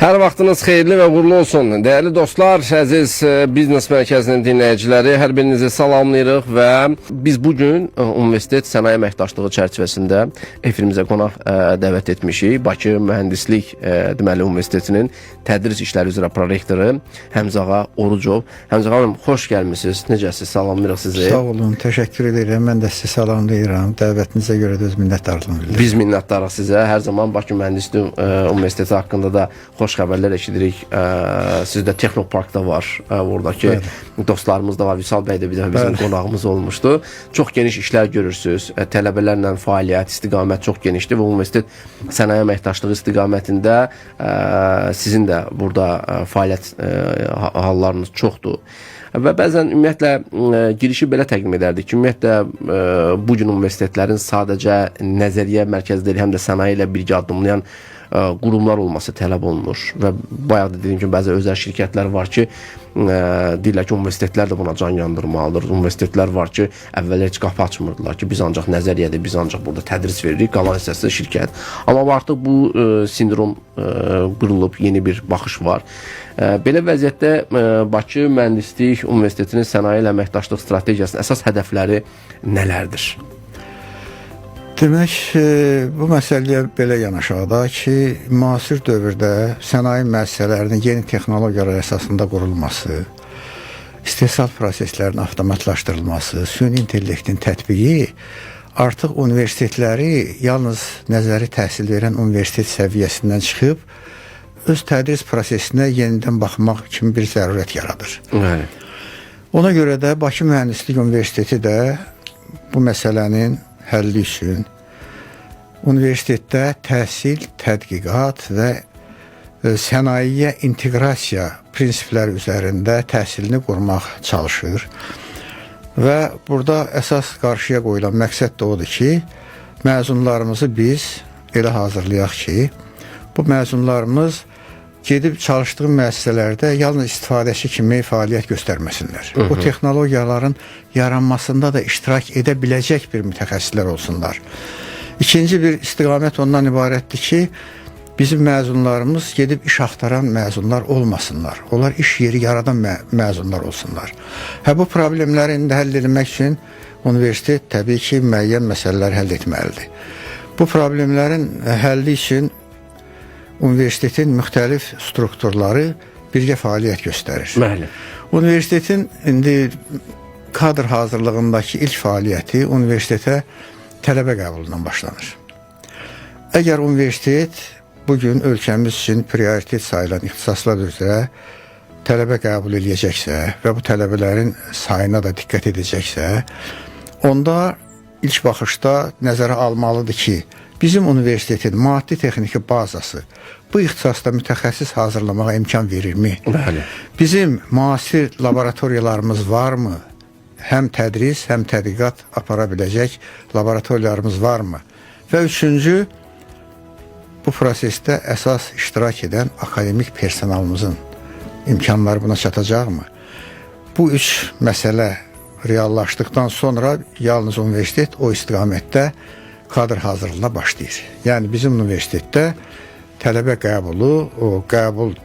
Hər vaxtınız xeyirli və uğurlu olsun. Dəyərli dostlar, əziz Biznes Mərkəzinin dinləyiciləri, hər birinizi salamlayırıq və biz bugün Universitet Sənaye Əməkdaşlığı çərçivəsində efirimizə qonaq dəvət etmişik. Bakı Mühəndislik deməli Universitetinin tədris işləri üzrə prorektoru Həmzağa Orucov. Həmzağa xanım, xoş gəlmisiniz. Necəsiz? Salamlayırıq sizi. Sağ olun, təşəkkür edirəm. Mən də sizi salamlayıram. Dəvətinizə görə də öz minnətdarlığımı bildirirəm. Biz minnətdarıq sizə. Hər zaman Bakı Mühəndislik Universiteti haqqında da xoş xəbərlər eşidirik. Sizdə Texnoparkda var. Oradakı dostlarımız da var. Vüsal bəy də bir dəfə bizim qonağımız olmuşdu. Çox geniş işlər görürsünüz. Tələbələrlə fəaliyyət, istiqamət çox genişdir və Universitet Sənaye Əməkdaşlığı istiqamətində sizin də burada fəaliyyət hallarınız çoxdur. Və bəzən ümumiyyətlə girişi belə təqdim edərdik ki, ümumiyyətlə bu gün universitetlərin sadəcə nəzəriyyə mərkəzləri həm də sənaye ilə birgə addımlayan qurumlar olması tələb olunur və bayaq da dediyim kimi bəzi özəl şirkətlər var ki, deyirlər ki, universitetlər də buna can yandırmalıdır. Universitetlər var ki, əvvəllər heç qapı açmırdılar ki, biz ancaq nəzəriyyədir, biz ancaq burada tədris veririk, qalan hissəsi şirkət. Amma artıq bu sindrom qırılıb, yeni bir baxış var. Belə vəziyyətdə Bakı Mühəndislik Universitetinin sənaye ilə əməkdaşlıq strategiyasının əsas hədəfləri nələrdir? Demək, bu məsələyə belə yanaşaq da ki, müasir dövrdə sənaye müəssisələrinin yeni texnologiyalar əsasında qurulması, istehsal proseslərinin avtomatlaşdırılması, süni intellektin tətbiqi artıq universitetləri yalnız nəzəri təhsil verən universitet səviyyəsindən çıxıb, öz tədris prosesinə yenidən baxmaq kimi bir zərurət yaradır. Ona görə də Bakı Mühəndislik Universiteti də bu məsələnin həlli üçün universitetdə təhsil, tədqiqat və sənayeyə inteqrasiya prinsipləri üzərində təhsilini qurmaq çalışır. Və burada əsas qarşıya qoyulan məqsəd də odur ki, məzunlarımızı biz elə hazırlayaq ki, bu məzunlarımız gedib çalışdığı müəssisələrdə yalnız istifadəçi kimi fəaliyyət göstərməsinlər. Bu texnologiyaların yaranmasında da iştirak edə biləcək bir mütəxəssislər olsunlar. İkinci bir istiqamət ondan ibarətdir ki, bizim məzunlarımız gedib iş axtaran məzunlar olmasınlar. Onlar iş yeri yaradan məzunlar olsunlar. Bu problemləri indi həll edilmək üçün universitet təbii ki, müəyyən məsələlər həll etməlidir. Bu problemlərin həlli üçün universitetin müxtəlif strukturları birgə fəaliyyət göstərir. Bəli. Universitetin indi kadr hazırlığındakı ilk fəaliyyəti universitetə tələbə qəbulundan başlanır. Əgər universitet bugün ölkəmiz üçün prioritet sayılan ixtisaslar üzrə tələbə qəbul edəcəksə və bu tələbələrin sayına da diqqət edəcəksə, onda ilk baxışda nəzərə almalıdır ki, bizim universitetin maddi-texniki bazası bu ixtisasda mütəxəssis hazırlamağa imkan verirmi? Bəli. Bizim müasir laboratoriyalarımız varmı? Həm tədris, həm tədqiqat apara biləcək laboratoriyalarımız varmı? Və üçüncü, bu prosesdə əsas iştirak edən akademik personalımızın imkanları buna çatacaqmı? Bu üç məsələ reallaşdıqdan sonra yalnız universitet o istiqamətdə kadr hazırlığına başlayır. Yəni bizim universitetdə tələbə qəbulu, o qəbul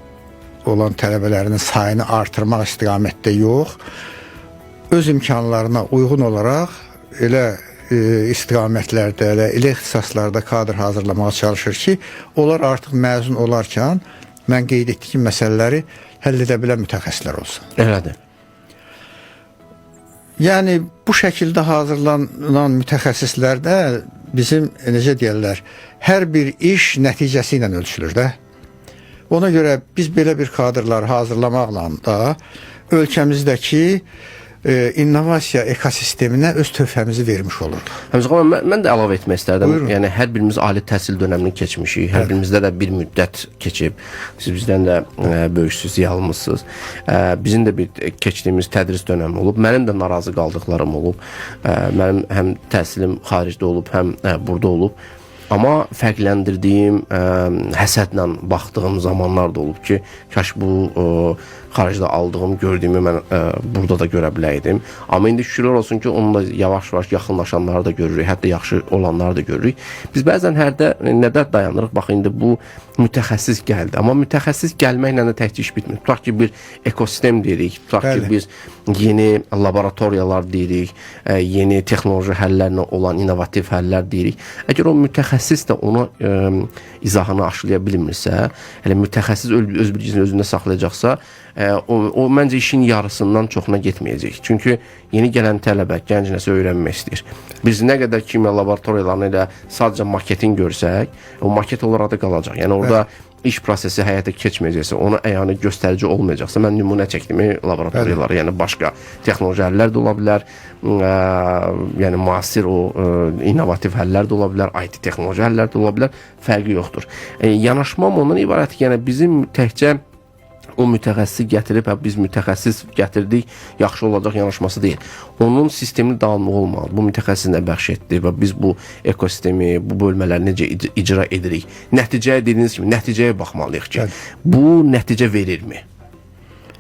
olan tələbələrinin sayını artırmaq istiqamətdə yox, öz imkanlarına uyğun olaraq elə istiqamətlərdə, elə ixtisaslarda kadr hazırlamağa çalışır ki, onlar artıq məzun olarkən mən qeyd etdiyim məsələləri həll edə bilən mütəxəssislər olsun. Elədir. Yəni bu şəkildə hazırlanan mütəxəssislərdə bizim, necə deyərlər, hər bir iş nəticəsi ilə ölçülür də. Ona görə biz belə bir kadrları hazırlamaqla da ölkəmizdəki innovasiya ekosisteminə öz töhfəmizi vermiş olurdu. Həmzə, mən də əlavə etmək istərdim. Buyurun. Yəni, hər birimiz ali təhsil dönəmini keçmişik. Hər birimizdə də bir müddət keçib. Siz bizdən də böyüksüz, yalımızsınız. Bizim də bir keçdiyimiz tədris dönəmi olub. Mənim də narazı qaldıqlarım olub. Mənim həm təhsilim xaricdə olub, həm burada olub. Amma fərqləndirdiyim, həsədlə baxdığım zamanlar da olub ki, kaş bu xaricdə aldığım, gördüyümü mən burada da görə biləydim. Amma indi şükürlər olsun ki, onunla yavaş-yavaş yaxınlaşanları da görürük, hətta yaxşı olanları da görürük. Biz bəzən hərdə nədə dayanırıq? Bax, indi bu mütəxəssis gəldi. Amma mütəxəssis gəlməklə də təkcə iş bitmir. Tutaq ki, bir ekosistem deyirik, tutaq ki, biz yeni laboratoriyalar deyirik, yeni texnoloji həllərlə olan innovativ həllər deyirik. Əgər o mütəxəssis də onu izahını aşılaya bilmirsə, hələ mütəxəssis öz bilgisini özündə saxlayacaqsa, o məncə işin yarısından çoxuna getməyəcək. Çünki yeni gələn tələbə gənc nəsə öyrənmək istəyir. Biz nə qədər kimya laboratoriyalarını ilə sadəcə maketin görsək, o maket olaraq da qalacaq. Yəni orada iş prosesi həyata keçməyəcəksə, ona əyani göstərici olmayacaqsa, mən nümunə çəkdim laboratoriyalara, yəni başqa texnoloji həllər də ola bilər, yəni müasir o innovativ həllər də ola bilər, IT texnoloji həllər də ola bilər, fərqi yoxdur. Yanaşmam ondan ibarət ki, yəni bizim təkcə o mütəxəssisi gətirib, biz mütəxəssis gətirdik, yaxşı olacaq yanaşması deyil. Onun sistemi davamlı olmalı. Bu mütəxəssis nə bəxş etdi və biz bu ekosistemi, bu bölmələri necə icra edirik? Nəticəyə dediyiniz kimi, nəticəyə baxmalıyıq ki, bu nəticə verirmi?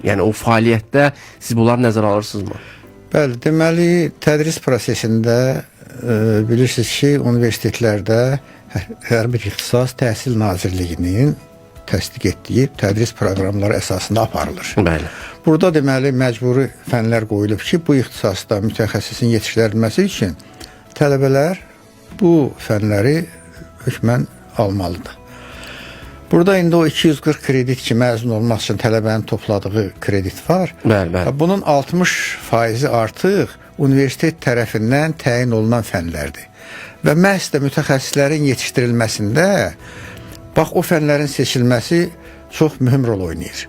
Yəni o fəaliyyətdə siz bunları nəzərə alırsınızmı? Bəli, deməli, tədris prosesində bilirsiniz ki, universitetlərdə hər bir ixtisas Təhsil Nazirliyinin təsdiq etdiyi tədris proqramları əsasında aparılır. Bəli. Burada deməli məcburi fənlər qoyulub ki, bu ixtisasda mütəxəssisin yetişdirilməsi üçün tələbələr bu fənləri hökmən almalıdır. Burada indi o 240 kredit ki, məzun olmaq üçün tələbənin topladığı kredit var. Bəli, bəli. Bunun 60% artıq universitet tərəfindən təyin olunan fənlərdir. Və məhz də mütəxəssislərin yetişdirilməsində bax, o fənlərin seçilməsi çox mühüm rol oynayır.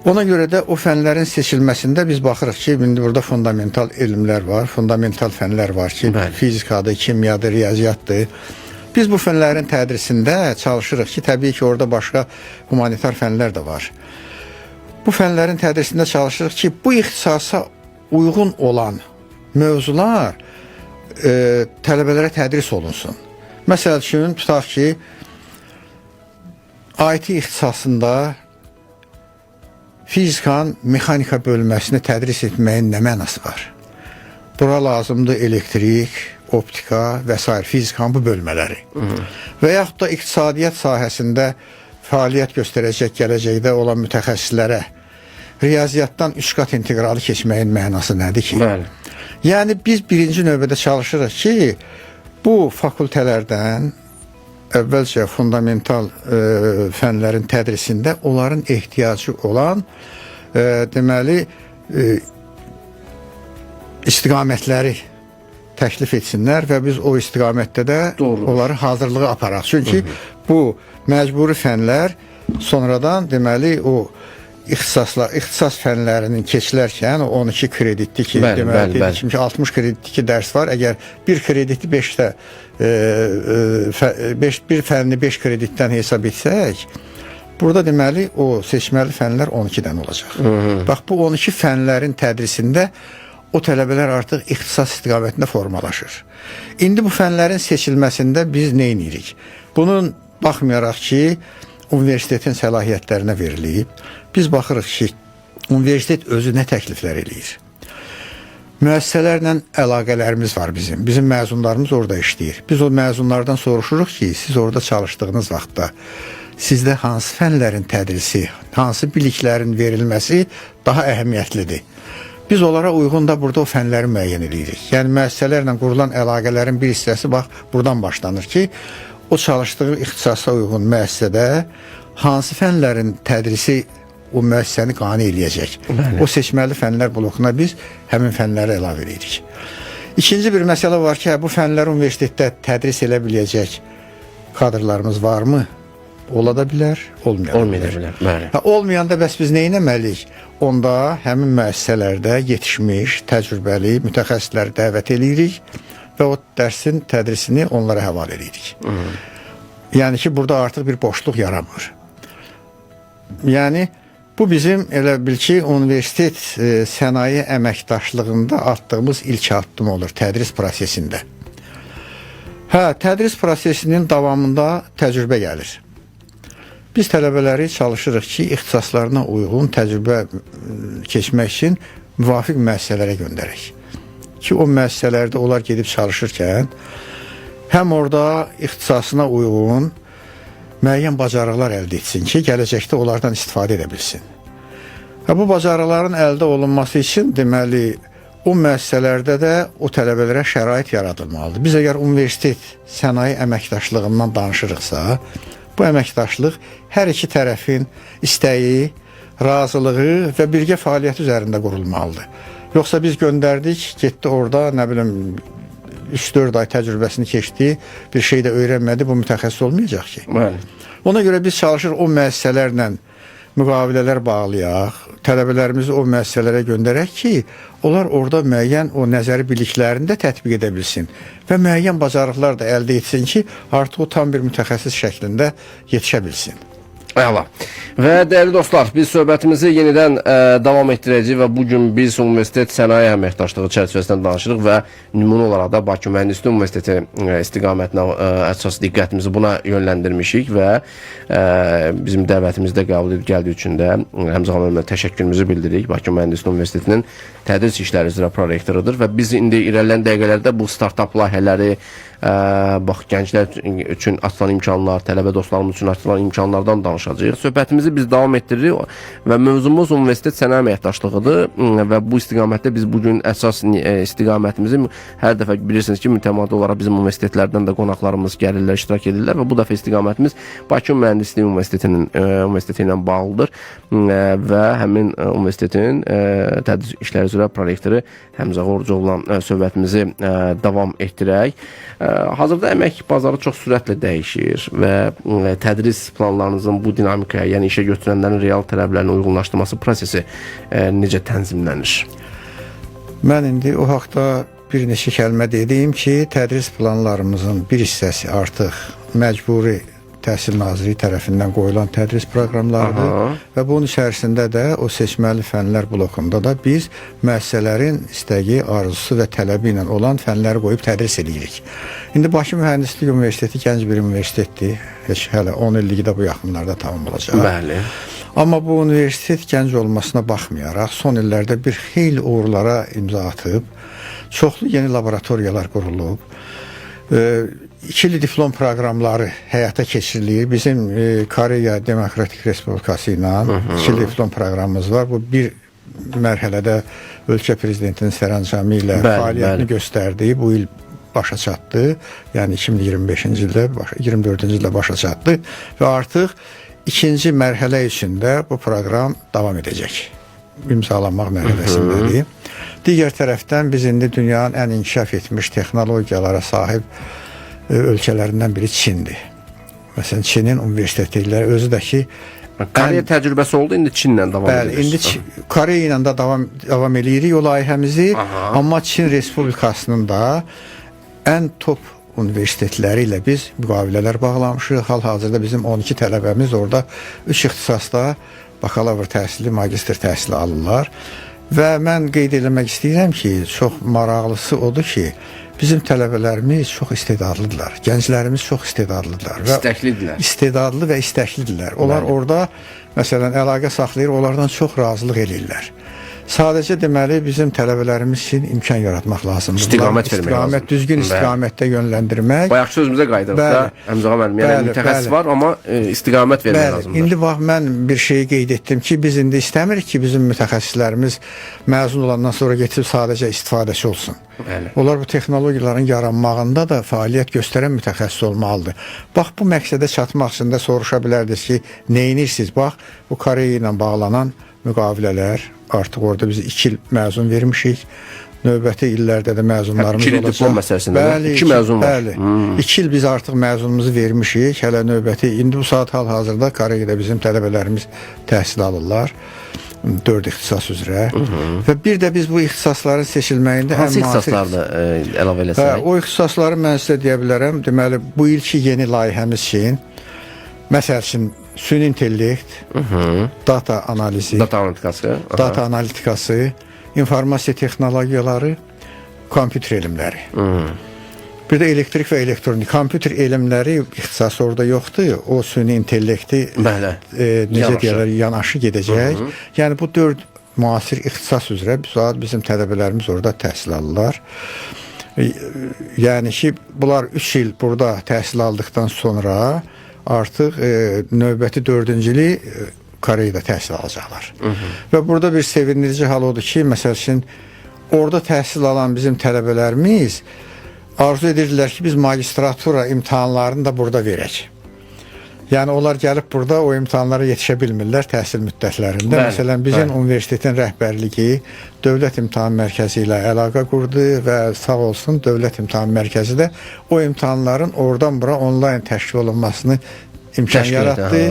Ona görə də o fənlərin seçilməsində biz baxırıq ki, indi burada fundamental elmlər var, fundamental fənlər var ki, fizikadır, kimyadır, riyaziyyatdır. Biz bu fənlərin tədrisində çalışırıq ki, təbii ki, orada başqa humanitar fənlər də var. Bu fənlərin tədrisində çalışırıq ki, bu ixtisasa uyğun olan mövzular tələbələrə tədris olunsun. Məsəl üçün, tutaq ki, IT ixtisasında fizikanın mexanika bölməsini tədris etməyin nə mənası var? Bura lazımdır elektrik, optika və s. fizikanın bu bölmələri. Və yaxud da iqtisadiyyat sahəsində fəaliyyət göstərəcək gələcəkdə olan mütəxəssislərə riyaziyyatdan 3 qat inteqralı keçməyin mənası nədir ki? Bəli. Yəni biz birinci növbədə çalışırıq ki, bu fakültələrdən əvvəlcə fundamental fənlərin tədrisində onların ehtiyacı olan deməli istiqamətləri təklif etsinlər və biz o istiqamətdə də onları hazırlığı aparaq. Çünki bu məcburi fənlər sonradan deməli o ixtisas fənlərinin keçilərkən o 12 kreditli ki, deməli dedik ki, 60 kreditli ki dərs var. Əgər bir krediti 5-də bir fənni 5 kreditdən hesab etsək, burada deməli o seçməli fənlər 12-dən olacaq. Bax, bu 12 fənlərin tədrisində o tələbələr artıq ixtisas istiqamətində formalaşır. İndi bu fənlərin seçilməsində biz nə edirik? Bunun baxmayaraq ki, universitetin səlahiyyətlərinə verilib, biz baxırıq ki, universitet özü nə təkliflər eləyir? Müəssisələrlə əlaqələrimiz var bizim. Bizim məzunlarımız orada işləyir. Biz o məzunlardan soruşuruq ki, siz orada çalışdığınız vaxtda sizdə hansı fənlərin tədrisi, hansı biliklərin verilməsi daha əhəmiyyətlidir? Biz onlara uyğun da burada o fənləri müəyyən edirik. Yəni, müəssisələrlə qurulan əlaqələrin bir hissəsi bax, buradan başlanır ki, o çalışdığı ixtisasa uyğun müəssisədə hansı fənlərin tədrisi o müəssisəni qane eləyəcək. O seçməli fənlər blokuna biz həmin fənləri əlavə edirik. İkinci bir məsələ var ki, bu fənlər universitetdə tədris elə biləcək kadrlarımız varmı? Ola da bilər, olmaya bilər. Olmayanda bəs biz nə etməliyik? Onda həmin müəssisələrdə yetişmiş, təcrübəli mütəxəssisləri dəvət edirik və o dərsin tədrisini onlara həvalə edirik. Yəni ki, burada artıq bir boşluq yaranmır. Yəni, bu bizim elə bil ki, universitet sənaye əməkdaşlığında atdığımız ilk addım olur tədris prosesində. Hə, tədris prosesinin davamında təcrübə gəlir. Biz tələbələri çalışırıq ki, ixtisaslarına uyğun təcrübə keçmək üçün müvafiq müəssisələrə göndərək. Ki, o müəssisələrdə onlar gedib çalışırkən, həm orada ixtisasına uyğun müəyyən bacarıqlar əldə etsin ki, gələcəkdə onlardan istifadə edə bilsin. Bu bacarıqların əldə olunması üçün, deməli, o müəssisələrdə də o tələbələrə şərait yaradılmalıdır. Biz əgər universitet sənaye əməkdaşlığından danışırıqsa, bu əməkdaşlıq hər iki tərəfin istəyi, razılığı və birgə fəaliyyət üzərində qurulmalıdır. Yoxsa biz göndərdik, getdi orada, nə bilim, 3-4 ay təcrübəsini keçdi, bir şey də öyrənmədi, bu mütəxəssis olmayacaq ki. Bəli. Ona görə biz çalışırıq o müəssisələrlə müqavilələr bağlayaq, tələbələrimizi o müəssisələrə göndərək ki, onlar orada müəyyən o nəzəri biliklərini də tətbiq edə bilsin və müəyyən bacarıqlar da əldə etsin ki, artıq o tam bir mütəxəssis şəklində yetişə bilsin. Əla. Və dəyərli dostlar, biz söhbətimizi yenidən davam etdirəcəyik və bugün biz universitet sənaye əməkdaşlığı çərçivəsində danışırıq və nümunə olaraq da Bakı Mühəndislik Universiteti istiqamətinə əsas diqqətimizi buna yönləndirmişik və bizim dəvətimizdə qəbul edib gəldiyi üçün də Həmzə xanıma təşəkkürümüzü bildiririk. Bakı Mühəndislik Universitetinin tədris işləri üzrə prorektorudur və biz indi irəliləyən dəqiqələrdə bu startap layihələri, bax, gənclər üçün açılan imkanlar, tələbə dostlarımız üçün açılan imkanlardan danışacağıq. Söhbətimizi biz davam etdiririk və mövzumuz universitet sənaye əməkdaşlığıdır və bu istiqamətdə biz bugün əsas istiqamətimizi hər dəfə bilirsiniz ki, mütəmadi olaraq bizim universitetlərdən də qonaqlarımız gəlirlər, iştirak edirlər və bu dəfə istiqamətimiz Bakı Mühəndislik Universiteti ilə bağlıdır və həmin universitetin tədris işləri üzrə prorektoru Həmzə Orucovla söhbətimizi davam etdirək. Hazırda əmək bazarı çox sürətlə dəyişir və tədris planlarınızın bu dinamikaya, yəni işə götürənlərin real tələblərini uyğunlaşdırması prosesi necə tənzimlənir? Mən indi o haqda bir neçə kəlmə dediyim ki, tədris planlarımızın bir hissəsi artıq məcburi Təhsil Nazirliyi tərəfindən qoyulan tədris proqramlarıdır və bunun içərisində də o seçməli fənlər blokunda da biz müəssisələrin istəyi, arzusu və tələbi ilə olan fənləri qoyub tədris edirik. İndi Bakı Mühəndislik Universiteti gənc bir universitetdir. Heç hələ 10 illikdə bu yaxınlarda tamam olacaq. Bəli. Amma bu universitet gənc olmasına baxmayaraq son illərdə bir xeyli uğurlara imza atıb, çoxlu yeni laboratoriyalar qurulub, ikili diplom proqramları həyata keçirilir. Bizim Koreya Demokratik Respublikası ilə ikili diplom proqramımız var. Bu bir mərhələdə ölkə prezidentinin sərəncamı ilə fəaliyyətini göstərdi. Bu il başa çatdı. Yəni 2025-ci ildə, 24-cü ildə başa çatdı və artıq ikinci mərhələ içində bu proqram davam edəcək. İmzalanmaq mərhələsindədir. Digər tərəfdən biz indi dünyanın ən inkişaf etmiş texnologiyalara sahib ölkələrindən biri Çindir. Məsələn, Çinin universitetləri özü də ki, Koreya təcrübəsi oldu, indi Çinlə davam edirik. Bəli, indi Koreya ilə də davam edirik o layihəmizi, amma Çin Respublikasının da ən top universitetləri ilə biz müqavilələr bağlamışıq. Hal-hazırda bizim 12 tələbəmiz orada 3 ixtisasda bakalavr təhsili, magistr təhsili alırlar. Və mən qeyd eləmək istəyirəm ki, çox maraqlısı odur ki, bizim tələbələrimiz çox istedadlıdırlar. Gənclərimiz çox istedadlıdırlar. İstəklidirlər. İstedadlı və istəklidirlər. Onlar orada, məsələn, əlaqə saxlayır, onlardan çox razılıq eləyirlər. Sadəcə deməli, bizim tələbələrimiz üçün imkan yaratmaq lazımdır. İstiqamət vermək lazımdır. Düzgün istiqamətdə yönləndirmək. Bayaq sözümüzə qayıdırıqda, Həmzə müəllim, yəni mütəxəssis var, amma istiqamət vermək lazımdır. İndi bax, mən bir şeyi qeyd etdim ki, biz indi istəmirik ki, bizim mütəxəssislərimiz məzun olandan sonra getirib sadəcə istifadəçi olsun. Onlar bu texnologiyaların yaranmağında da fəaliyyət göstərən mütəxəssis olmalıdır. Bax, bu məqsədə çatmaq üçün də soruşa bilərdiniz ki, neyinirsiniz? Bax, bu Koreya ilə bağlanan müqavilələr, artıq orada biz 2 il məzun vermişik. Növbəti illərdə də məzunlarımız olacaq. 2 il diplom məsələsində 2 məzun var. Bəli, 2 il biz artıq məzunumuzu vermişik. Hələ növbəti, indi bu saat hal-hazırda Koreyada bizim tələbələrimiz təhsil alırlar. 4 ixtisas üzrə. Və bir də biz bu ixtisasların seçilməyində hansı ixtisaslarda əlavə eləsək? O ixtisasları mən sizə deyə bilərəm. Deməli, bu ilki yeni layihəmiz üçün, məsəl üçün, süni intellekt, data analizi, data analitikası, informasiya texnologiyaları, kompüter elmləri. Bir də elektrik və elektronik, kompüter elmləri ixtisası orada yoxdur. O süni intellekti Bəli. necə deyirlər, yanaşı gedəcək. Yəni bu 4 müasir ixtisas üzrə bizim tələbələrimiz orada təhsil alırlar. Yəni ki, bunlar 3 il burada təhsil aldıqdan sonra artıq növbəti 4-cü ili Koreyada təhsil alacaqlar. Və burada bir sevindirici hal odur ki, məsəl üçün orada təhsil alan bizim tələbələrimiz arzu edirlər ki, biz magistratura imtahanlarını da burada verək. Yəni onlar gəlib burada o imtahanlara yetişə bilmirlər təhsil müddətlərində. Məsələn, bizim universitetin rəhbərliyi Dövlət İmtahan Mərkəzi ilə əlaqə qurdu və sağ olsun Dövlət İmtahan Mərkəzi də o imtahanların oradan bura onlayn təşkil olunmasını imkan yaratdı.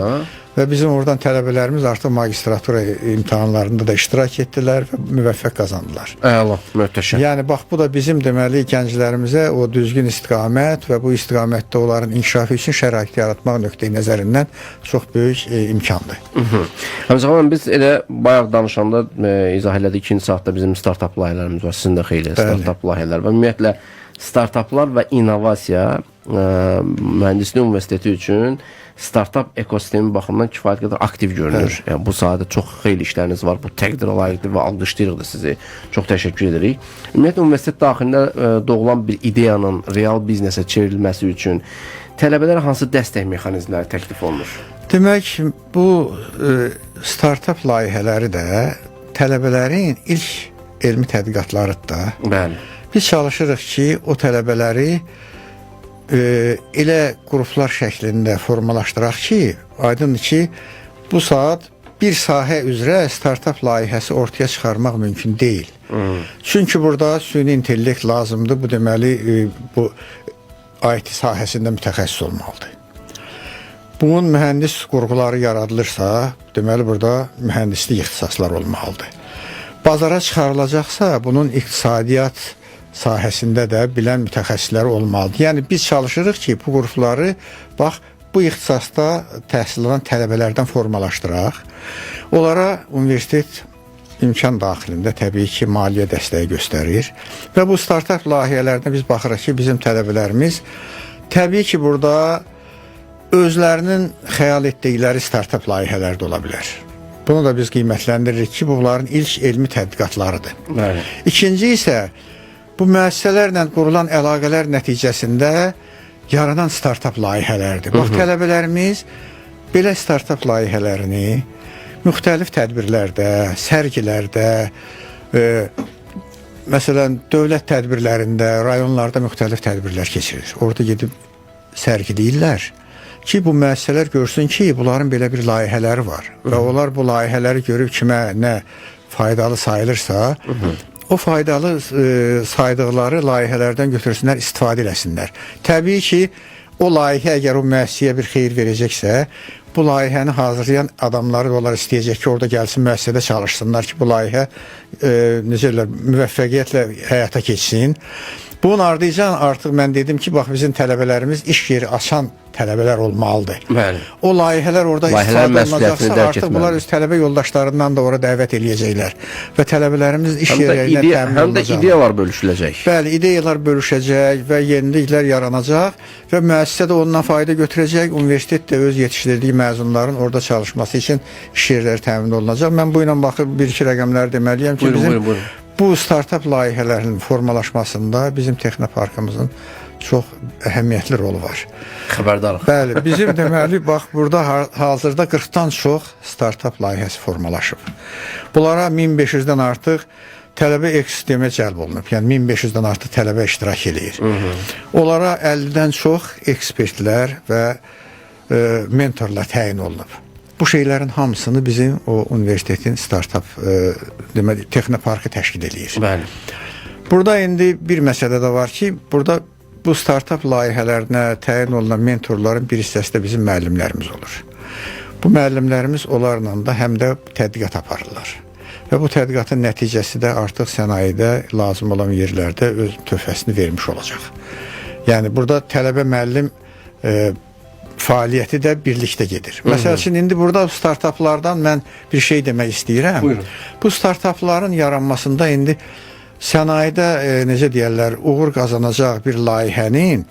Və bizim oradan tələbələrimiz artıq magistratura imtahanlarında da iştirak etdilər və müvəffəq qazandılar. Əla, möhtəşəm. Yəni bax bu da bizim deməli gənclərimizə o düzgün istiqamət və bu istiqamətdə onların inkişafı üçün şərait yaratmaq nöqteyi nəzərindən çox böyük imkandır. Həmzə biz elə bayaq danışanda izah elədik, ikinci saatda bizim startap layihələrimiz var. Sizin də xeyli startap layihələr və ümumiyyətlə startaplar və innovasiya mühəndislik universiteti üçün startap ekosistemi baxımından kifayət qədər aktiv görünür. Yəni, bu sahədə çox xeyli işləriniz var. Bu təqdirə layiqdir və alqışlayırıq da sizi. Çox təşəkkür edirik. Ümumiyyətlə, universitet daxilində doğulan bir ideyanın real biznesə çevrilməsi üçün tələbələrə hansı dəstək mexanizmləri təklif olunur? Demək, bu startap layihələri də tələbələrin ilk elmi tədqiqatlarıdır da. Bəli. Biz çalışırıq ki, o tələbələri elə qruplar şəklində formalaşdıraq ki, aydındır ki, bu saat bir sahə üzrə startap layihəsi ortaya çıxarmaq mümkün deyil. Çünki burada süni intellekt lazımdır. Bu deməli, bu IT sahəsində mütəxəssis olmalıdır. Bunun mühəndis qurğuları yaradılırsa, deməli, burada mühəndislik ixtisasları olmalıdır. Bazara çıxarılacaqsa, bunun iqtisadiyyat sahəsində də bilən mütəxəssislər olmalıdır. Yəni biz çalışırıq ki, bu qrupları bax bu ixtisasda təhsil alan tələbələrdən formalaşdıraq. Onlara universitet imkan daxilində təbii ki, maliyyə dəstəyi göstərir və bu startap layihələrində biz baxırıq ki, bizim tələbələrimiz təbii ki, burada özlərinin xəyal etdikləri startap layihələr də ola bilər. Bunu da biz qiymətləndiririk ki, bunların ilk elmi tədqiqatlarıdır. Bəli. İkinci isə bu müəssisələrlə qurulan əlaqələr nəticəsində yaranan startap layihələrdir. Bax, tələbələrimiz belə startap layihələrini müxtəlif tədbirlərdə, sərgilərdə, məsələn, dövlət tədbirlərində, rayonlarda müxtəlif tədbirlər keçirir. Orada gedib sərgiləyirlər ki, bu müəssisələr görsün ki, bunların belə bir layihələri var. Və onlar bu layihələri görüb kimə nə faydalı sayılırsa, o faydalı saydıqları layihələrdən götürsünlər, istifadə eləsinlər. Təbii ki, o layihə əgər o müəssisəyə bir xeyir verəcəksə, bu layihəni hazırlayan adamları onlar istəyəcək ki, orada gəlsin müəssisədə çalışsınlar ki, bu layihə müvəffəqiyyətlə həyata keçsin. Bunun ardıcan artıq mən dedim ki, bax bizim tələbələrimiz iş yeri açan tələbələr olmalıdır. Bəli. O layihələr orada istifadə olunacaqsa, artıq bunlar öz tələbə yoldaşlarından da ora dəvət eləyəcəklər. Və tələbələrimiz iş yerlərinə təmin olunacaq. Həm də ideyalar bölüşüləcək. Bəli, ideyalar bölüşəcək və yeniliklər yaranacaq və müəssisə də ondan fayda götürəcək. Universitet də öz yetişdirdiyi məzunların orada çalışması üçün iş yerləri təmin olunacaq. Mən bu ilə baxıb bir-iki rəqəmlər deməliyəm ki, bizim bu startap layihələrinin formalaşmasında bizim texnoparkımızın çox əhəmiyyətli rolu var. Xəbərdarıq. Bəli, bizim deməli, bax, burada hazırda 40-dan çox startap layihəsi formalaşıb. Bunlara 1500-dən artıq tələbə ekosistemə cəlb olunub. Yəni 1500-dən artıq tələbə iştirak edir. Onlara 50-dən çox ekspertlər və mentorlar təyin olunub. Bu şeylərin hamısını bizim o universitetin startap deməli texnoparkı təşkil edir. Bəli. Burada indi bir məsələ də var ki, burada bu startap layihələrinə təyin olunan mentorların bir hissəsi də bizim müəllimlərimiz olur. Bu müəllimlərimiz onlarla da həm də tədqiqat aparırlar. Və bu tədqiqatın nəticəsi də artıq sənayedə lazım olan yerlərdə öz töhfəsini vermiş olacaq. Yəni burada tələbə müəllim fəaliyyəti də birlikdə gedir. Məsəl üçün, indi burada startaplardan mən bir şey demək istəyirəm. Buyurun. Bu startapların yaranmasında indi sənayedə necə deyirlər, uğur qazanacaq bir layihənin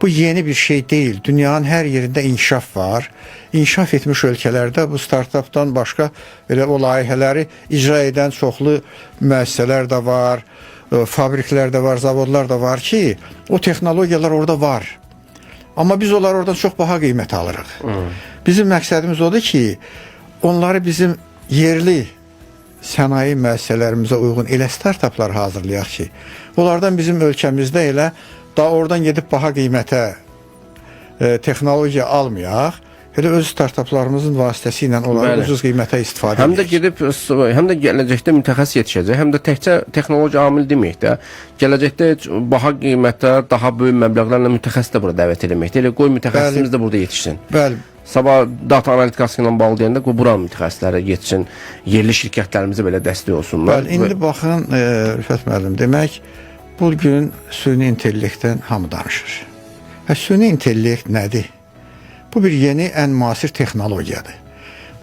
bu yeni bir şey deyil. Dünyanın hər yerində inkişaf var. İnkişaf etmiş ölkələrdə bu startapdan başqa elə o layihələri icra edən çoxlu müəssisələr də var, fabriklər də var, zavodlar da var ki, o texnologiyalar orada var. Amma biz onları oradan çox baha qiymət alırıq. Bizim məqsədimiz odur ki, onları bizim yerli sənaye müəssisələrimizə uyğun elə startaplar hazırlayaq ki, onlardan bizim ölkəmizdə elə daha oradan gedib baha qiymətə texnologiya almayaq, elə öz startaplarımızın vasitəsilə onları ucuz qiymətə istifadə edək. Həm də gələcəkdə mütəxəssis yetişəcək, həm də təkcə texnologiya amil deməyək də, gələcəkdə baha qiymətə, daha böyük məbləğlərlə mütəxəssis də bura dəvət etməkdir. Elə qoy mütəxəssisimiz də burada yetişsin. Bəli. Sabah data analitikası ilə bağlı deyəndə qoy bura mütəxəssislərə yetişsin, yerli şirkətlərimizə belə dəstək olsunlar. Bəli, indi baxın, Rüfət müəllim, demək, bugün süni intellektdən hamı danışır. Süni intellekt nədir? Bu bir yeni, ən müasir texnologiyadır.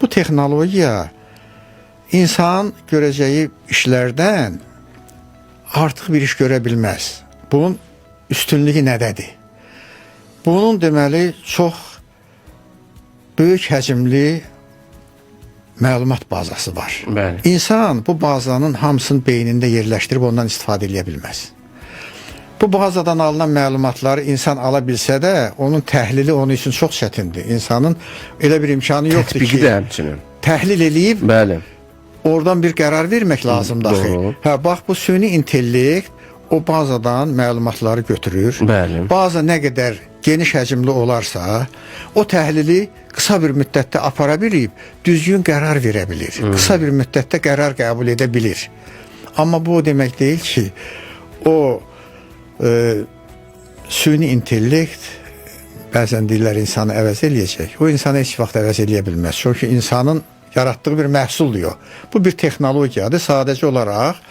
Bu texnologiya insan görəcəyi işlərdən artıq bir iş görə bilməz. Bunun üstünlüyü nədədir? Bunun deməli çox böyük həcmli məlumat bazası var. Bəli. İnsan bu bazanın hamısını beynində yerləşdirib ondan istifadə edə bilməz. Bu bazadan alınan məlumatları insan ala bilsə də, onun təhlili onun üçün çox çətindir. İnsanın elə bir imkanı yoxdur ki, də həmçinin təhlil eləyib, bəli, oradan bir qərar vermək lazımdır. Doğru. Bax, bu süni intellekt o bazadan məlumatları götürür. Bəli. Baza nə qədər geniş həcmli olarsa, o təhlili qısa bir müddətdə apara bilib, düzgün qərar verə bilir. Qısa bir müddətdə qərar qəbul edə bilir. Amma bu o demək deyil ki, o süni intellekt bəzən deyirlər insanı əvəz eləyəcək. O insanı heç vaxt əvəz eləyə bilməz. Çünki insanın yaratdığı bir məhsuldur. Bu bir texnologiyadır. Sadəcə olaraq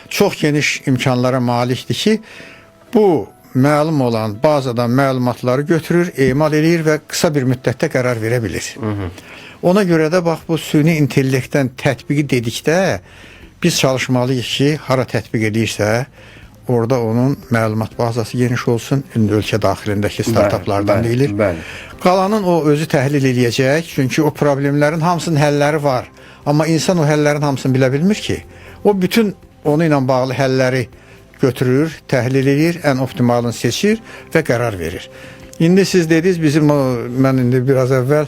çox geniş imkanlara malikdir ki, bu məlum olan bazadan məlumatları götürür, emal eləyir və qısa bir müddətdə qərar verə bilir. Ona görə də bax, bu süni intellektdən tətbiqi dedikdə biz çalışmalıyıq ki, hara tətbiq edirsə, orada onun məlumat bazası geniş olsun. İndi ölkə daxilindəki startaplardan deyilir. Qalanın o özü təhlil eləyəcək. Çünki o problemlərin hamısının həlləri var. Amma insan o həllərin hamısını bilə bilmir ki. O bütün onu ilə bağlı həlləri götürür, təhlil edir, ən optimalını seçir və qərar verir. İndi siz dediniz, mən indi biraz əvvəl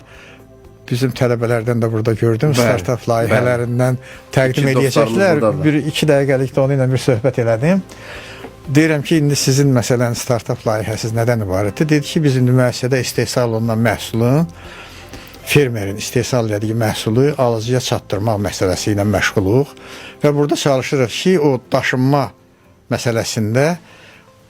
bizim tələbələrdən də burada gördüm, startup layihələrindən təqdim edəcəklər. 2 dəqiqəlikdə onu ilə bir söhbət elədim. Deyirəm ki, indi sizin məsələn startup layihəsiz nədən ibarətdir? Dedi ki, biz indi müəssisədə istehsal olunan məhsulun, fermerin istehsal etdiyi məhsulu alıcıya çatdırmaq məsələsi ilə məşğuluq və burada çalışırıq ki, o daşınma məsələsində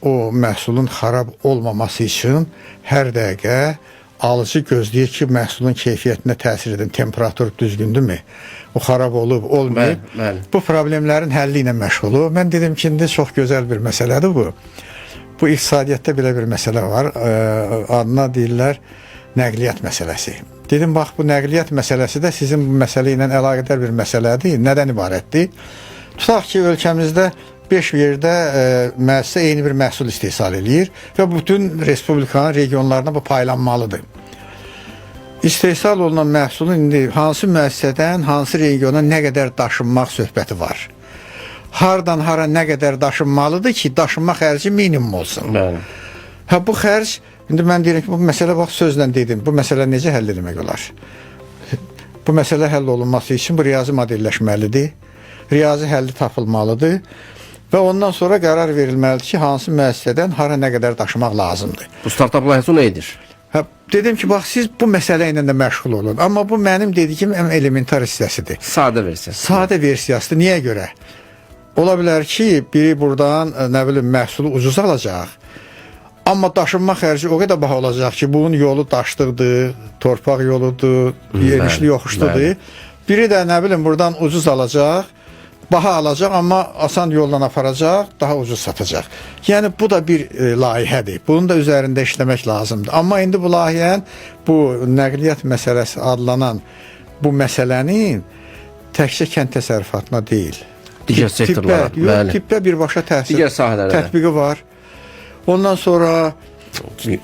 o məhsulun xarab olmaması üçün hər dəqiqə alıcı gözləyir ki, məhsulun keyfiyyətinə təsir edən temperatur düzgündürmü? O xarab olub, olmayıb. Bu problemlərin həlli ilə məşğulu. Mən dedim ki, indi çox gözəl bir məsələdir bu. Bu iqtisadiyyatda belə bir məsələ var. Adına deyirlər nəqliyyat məsələsi. Dedim, bax, bu nəqliyyat məsələsi də sizin bu məsələ ilə əlaqədar bir məsələdir. Nədən ibarətdir? Tutaq ki, ölkəmizdə 5 yerdə müəssisə eyni bir məhsul istehsal eləyir və bütün respublikanın regionlarına bu paylanmalıdır. İstehsal olunan məhsulun indi hansı müəssisədən hansı regiona nə qədər daşınmaq söhbəti var. Hardan hara nə qədər daşınmalıdır ki, daşınma xərci minimum olsun. Bu xərc, indi mən deyirəm ki, bu məsələ bax sözlə dedim, bu məsələ necə həll etmək olar? Bu məsələ həll olunması üçün bu riyazi modelləşməlidir, riyazi həlli tapılmalıdır və ondan sonra qərar verilməlidir ki, hansı müəssisədən hara nə qədər daşımaq lazımdır. Bu startup layihəsi o nə edir? Dedim ki, bax, siz bu məsələ ilə də məşğul olun. Amma bu mənim dediyim elementar hissəsidir. Sadə versiyası. Sadə versiyasıdır. Niyə görə? Ola bilər ki, biri buradan, nə bilim, məhsulu ucuz alacaq. Amma daşınma xərci o qədər baha olacaq ki, bunun yolu daşlıqdır, torpaq yoludur, yerişli yoxuşludur. Biri də, nə bilim, buradan ucuz alacaq, baha alacaq, amma asan yolla aparacaq, daha ucuz satacaq. Yəni, bu da bir layihədir. Bunun da üzərində işləmək lazımdır. Amma indi bu layihənin, bu nəqliyyat məsələsi adlanan bu məsələnin təkcə kənd təsərrüfatına deyil, Digər sektorlara, bəli. Tibbə birbaşa təhsil Digər sahələrə də. tətbiqi var. Ondan sonra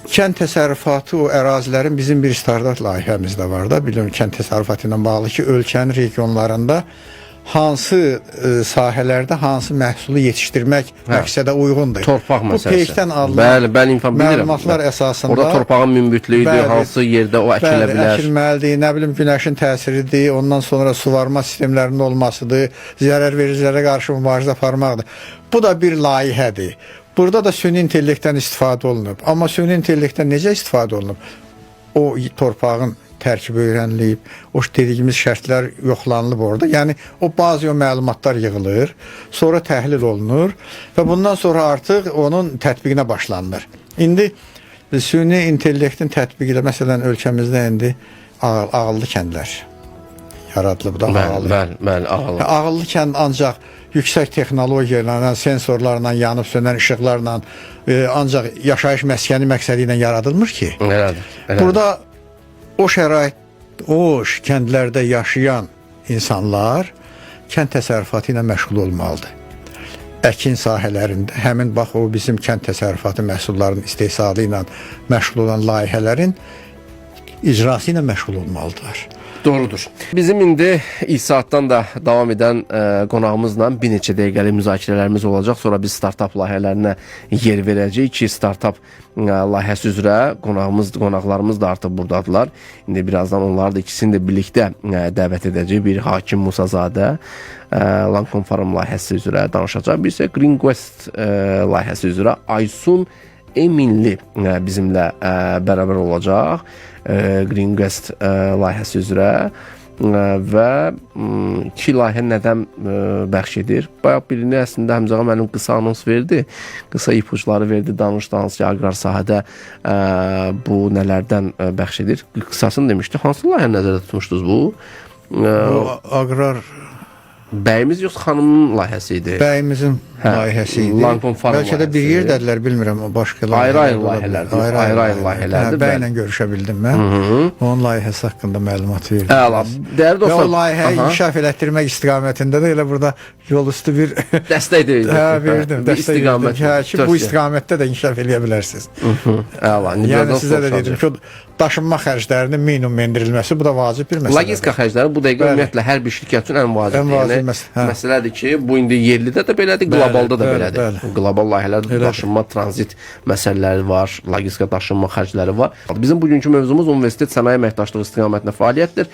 kənd təsərrüfatı, o ərazilərin bizim bir startap layihəmiz də var da. Biliyorum, kənd təsərrüfatı ilə bağlı ki, ölkənin regionlarında hansı sahələrdə hansı məhsulu yetişdirmək məqsədə uyğundur. Torpaq məsələsi. Bu peykdən alınan bəli, info bilirəm. məlumatlar əsasında orada torpağın münbütlüyüdür, hansı yerdə o əkilə bilər. Əkilməlidir, nə bilim günəşin təsiridir, ondan sonra suvarma sistemlərinin olmasıdır, zərər vericilərə qarşı mübarizə aparmaqdır. Bu da bir layihədir. Burada da süni intellektdən istifadə olunub. Amma süni intellektdən necə istifadə olunub? O torpağın tərkibi öyrənilib, o dediyimiz şərtlər yoxlanılıb orada. Yəni o bazı məlumatlar yığılır, sonra təhlil olunur və bundan sonra artıq onun tətbiqinə başlanılır. İndi süni intellektin tətbiqi ilə məsələn ölkəmizdə indi ağıllı kəndlər yaradılıb da, ağıllı. Bəli, ağıllı. Ağıllı kənd ancaq yüksək texnologiyalarla, sensorlarla, yanıb sönən işıqlarla ancaq yaşayış məskəni məqsədi ilə yaradılmır ki. Elədir. Burada o şərait, o kəndlərdə yaşayan insanlar kənd təsərrüfatı ilə məşğul olmalıdır. Əkin sahələrində, həmin bax o bizim kənd təsərrüfatı məhsullarının istehsalı ilə məşğul olan layihələrin icrası ilə məşğul olmalıdırlar. Doğrudur. Bizim indi ilk saatdan da davam edən qonağımızla bir neçə dəqiqəlik müzakirələrimiz olacaq. Sonra biz startap layihələrinə yer verəcəyik ki, startap layihəsi üzrə qonaqlarımız da artıq buradadılar. İndi birazdan onları da ikisini də birlikdə dəvət edəcək. Bir Hakim Musazadə Lancome Farm layihəsi üzrə danışacaq. Bir isə Green Quest layihəsi üzrə Aysun Eminli bizimlə bərabər olacaq. Green Quest layihəsi üzrə və iki layihə nədən bəxş edir? Bayaq birini əslində Həmzəğa mənim qısa anons verdi, qısa ipuçları verdi, danışdı hansı ki, aqrar sahədə bu nələrdən bəxş edir? Qısasını demişdi. Hansı layihə nəzərdə tutmuşdunuz bu? Bu aqrar bəyimiz yoxsa xanımın layihəsi idi? Bəyimizin layihəsi idi. Lancome Farm Bəlkə də bir yerdədirlər, bilmirəm, o başqa ayrı-ayrı layihələrdir. Ayrı-ayrı layihələrdir. Bəylə görüşə bildim mən. Onun layihəsi haqqında məlumat verdim. Əla. Dəyərli dostlar, o layihəyi inkişaf elətdirmək istiqamətində də elə burada yol üstü bir dəstək deyildi. Verdim. Dəstək verdim ki, bu istiqamətdə də inkişaf eləyə bilərsiniz. Əla. Yəni sizə də dedim ki, daşınma xərclərinin minimum endirilməsi, bu da vacib bir məsələdir. Logistika xərcləri bu dəqiqə ümumiyyətlə hər bir şirkət üçün ən vacibdir. Məsələdir ki, bu indi yerlidə də belədir, qlobalda da belədir. Qlobal layihələrdə daşınma, tranzit məsələləri var, logistika daşınma xərcləri var. Bizim bugünkü mövzumuz Universitet Sənaye Əməkdaşlığı istiqamətində fəaliyyətdir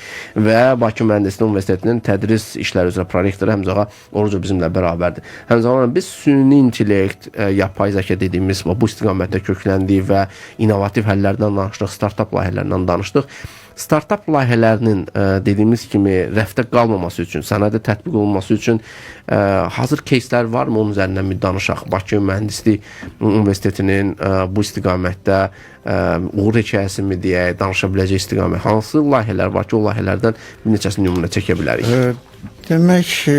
və Bakı Mühəndislik Universitetinin tədris işləri üzrə prorektoru Həmzəğa Orucov bizimlə bərabərdir. Həmzəğa, biz süni intellekt, yapay zəka dediyimiz bu istiqamətdə kökləndiyi və innovativ həllərdən danışdıq, startap layihələrindən danışdıq. Startap layihələrinin dediyimiz kimi rəfdə qalmaması üçün, sənədə tətbiq olunması üçün hazır keyslər varmı? Onun üzərindən bir danışaq. Bakı Mühəndislik Universitetinin bu istiqamətdə uğur hekayəsi mi deyək, danışa biləcək istiqamət. Hansı layihələr var ki, o layihələrdən bir neçəsini nümunə çəkə bilərik? Demək ki,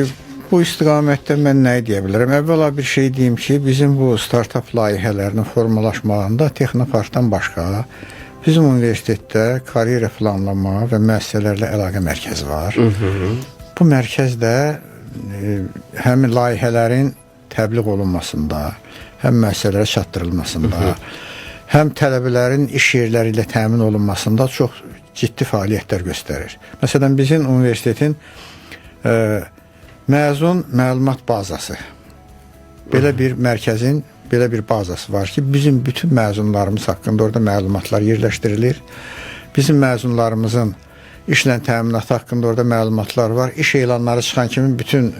bu istiqamətdə mən nə deyə bilərəm? Əvvəla bir şey deyim ki, bizim bu startap layihələrinin formalaşmağında Texnoparkdan başqa bizim universitetdə karyera planlama və müəssisələrlə əlaqə mərkəzi var. Bu mərkəzdə həm layihələrin təbliğ olunmasında, həm müəssisələrə çatdırılmasında, həm tələbələrin iş yerləri ilə təmin olunmasında çox ciddi fəaliyyətlər göstərir. Məsələn, bizim universitetin məzun məlumat bazası, belə bir mərkəzin belə bir bazası var ki, bizim bütün məzunlarımız haqqında orada məlumatlar yerləşdirilir. Bizim məzunlarımızın işlə təminatı haqqında orada məlumatlar var. İş elanları çıxan kimi bütün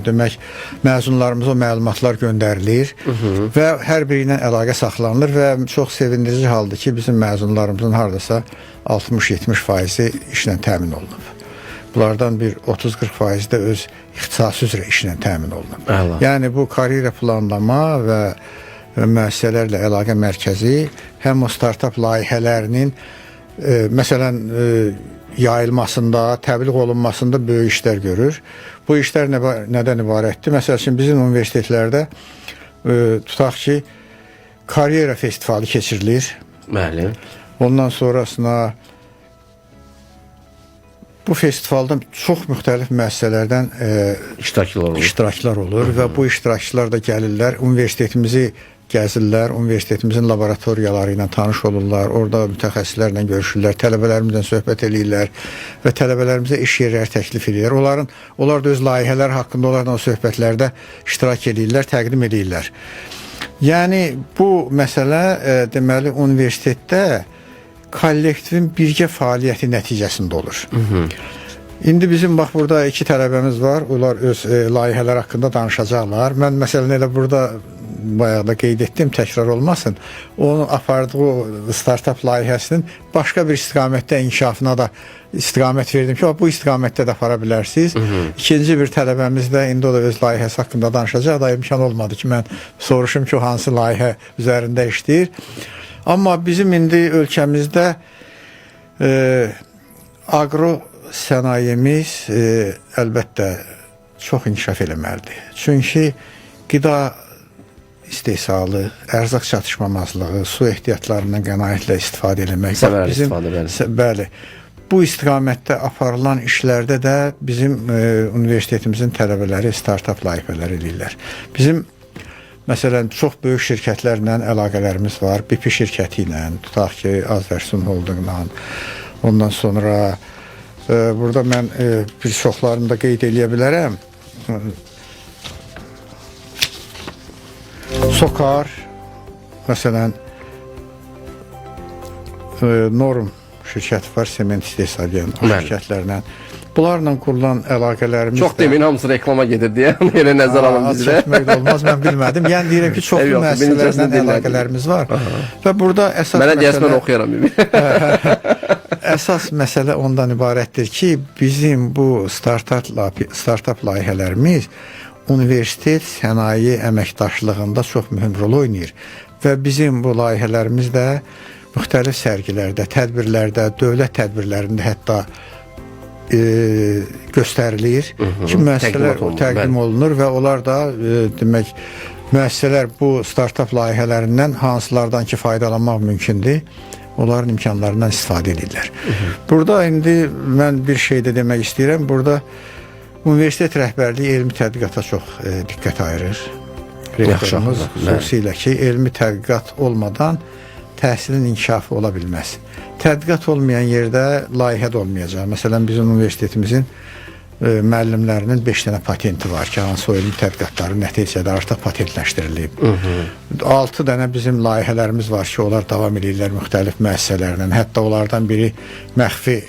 demək məzunlarımıza o məlumatlar göndərilir və hər biri ilə əlaqə saxlanılır və çox sevindirici haldır ki, bizim məzunlarımızın hardasa 60-70% işlə təmin olunub. Bunlardan bir 30-40% də öz ixtisası üzrə işlə təmin olunub. Yəni bu karyera planlama və müəssisələrlə əlaqə mərkəzi həm o startap layihələrinin məsələn yayılmasında, təbliğ olunmasında böyük işlər görür. Bu işlər nədən ibarətdir? Məsəl üçün bizim universitetlərdə tutaq ki, karyera festivalı keçirilir. Bəli. Ondan sonrasına Bu festivalda çox müxtəlif müəssisələrdən iştirakçılar olur və bu iştirakçılar da gəlirlər, universitetimizi gəzirlər, universitetimizin laboratoriyaları ilə tanış olurlar, orada mütəxəssislərlə görüşürlər, tələbələrimizlə söhbət edirlər və tələbələrimizə iş yerləri təklif edirlər. Onlar da öz layihələr haqqında onlarla o söhbətlərdə iştirak edirlər, təqdim edirlər. Yəni bu məsələ deməli universitetdə kollektivin birgə fəaliyyəti nəticəsində olur. İndi bizim bax burada 2 tələbəmiz var. Onlar öz layihələr haqqında danışacaqlar. Mən məsələn elə burada bayağı da qeyd etdim, təkrar olmasın. Onun apardığı startup layihəsinin başqa bir istiqamətdə inkişafına da istiqamət verdim ki, bu istiqamətdə də apara bilərsiniz. İkinci bir tələbəmiz də indi o da öz layihəsi haqqında danışacaq da imkan olmadı ki, mən soruşum ki, o hansı layihə üzərində işləyir. Amma bizim indi ölkəmizdə aqro sənayemiz əlbəttə çox inkişaf eləməlidir. Çünki qida istehsalı, ərzaq çatışmamazlığı, su ehtiyatlarından qənaətlə istifadə eləmək. Bəli. Bu istiqamətdə aparılan işlərdə də bizim universitetimizin tələbələri startup layihələr edirlər. Bizim məsələn çox böyük şirkətlərlə əlaqələrimiz var. BP şirkəti ilə, tutaq ki, Azərsun Holdingla. Ondan sonra burada mən bir çoxlarını da qeyd eləyə bilərəm. Sokar, məsələn, Norm şirkəti var, sement istehsal edən şirkətlərlə. Bunlarla qurulan əlaqələrimiz çox demin hamısı reklama gedir deyə elə nəzər alın bizdə. Çəkmək də olmaz, mən bilmədim. Yəni deyirəm ki, çoxlu müəssisələrlə əlaqələrimiz var. Və burada əsas mənə deyəsən mən oxuyaram. Əsas məsələ ondan ibarətdir ki, bizim bu startup layihələrimiz universitet sənaye əməkdaşlığında çox mühüm rol oynayır və bizim bu layihələrimiz də müxtəlif sərgilərdə, tədbirlərdə, dövlət tədbirlərində hətta göstərilir ki, müəssisələr təqdim olunur və onlar da demək müəssisələr bu startup layihələrindən hansılardan ki faydalanmaq mümkündür, onların imkanlarından istifadə edirlər. Burada indi mən bir şey də demək istəyirəm. Burada universitet rəhbərliyi elmi tədqiqata çox diqqət ayırır. Rektorumuz xüsusilə ki, elmi tədqiqat olmadan təhsilin inkişafı ola bilməz. Tədqiqat olmayan yerdə layihə də olmayacaq. Məsələn, bizim universitetimizin müəllimlərinin 5 dənə patenti var ki, hansı o elmi tədqiqatları nəticədə artıq patentləşdirilib. 6 dənə bizim layihələrimiz var ki, onlar davam edirlər müxtəlif müəssisələrlə. Hətta onlardan biri məxfi,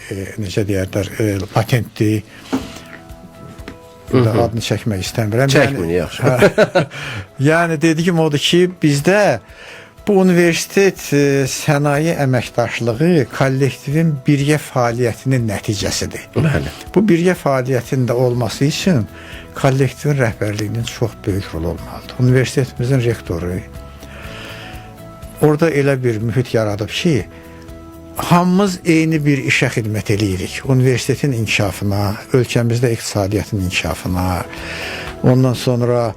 necə deyərlər, patentdir. Adını çəkmək istəmirəm. Çəkmin, yaxşı. Yəni, dediyim odur ki, bizdə bu universitet sənaye əməkdaşlığı kollektivin birgə fəaliyyətinin nəticəsidir. Bəli. Bu birgə fəaliyyətin də olması üçün kollektivin rəhbərliyinin çox böyük rolu olmalıdır. Universitetimizin rektoru orada elə bir mühit yaradıb ki, hamımız eyni bir işə xidmət eləyirik. Universitetin inkişafına, ölkəmizdə iqtisadiyyatın inkişafına, ondan sonra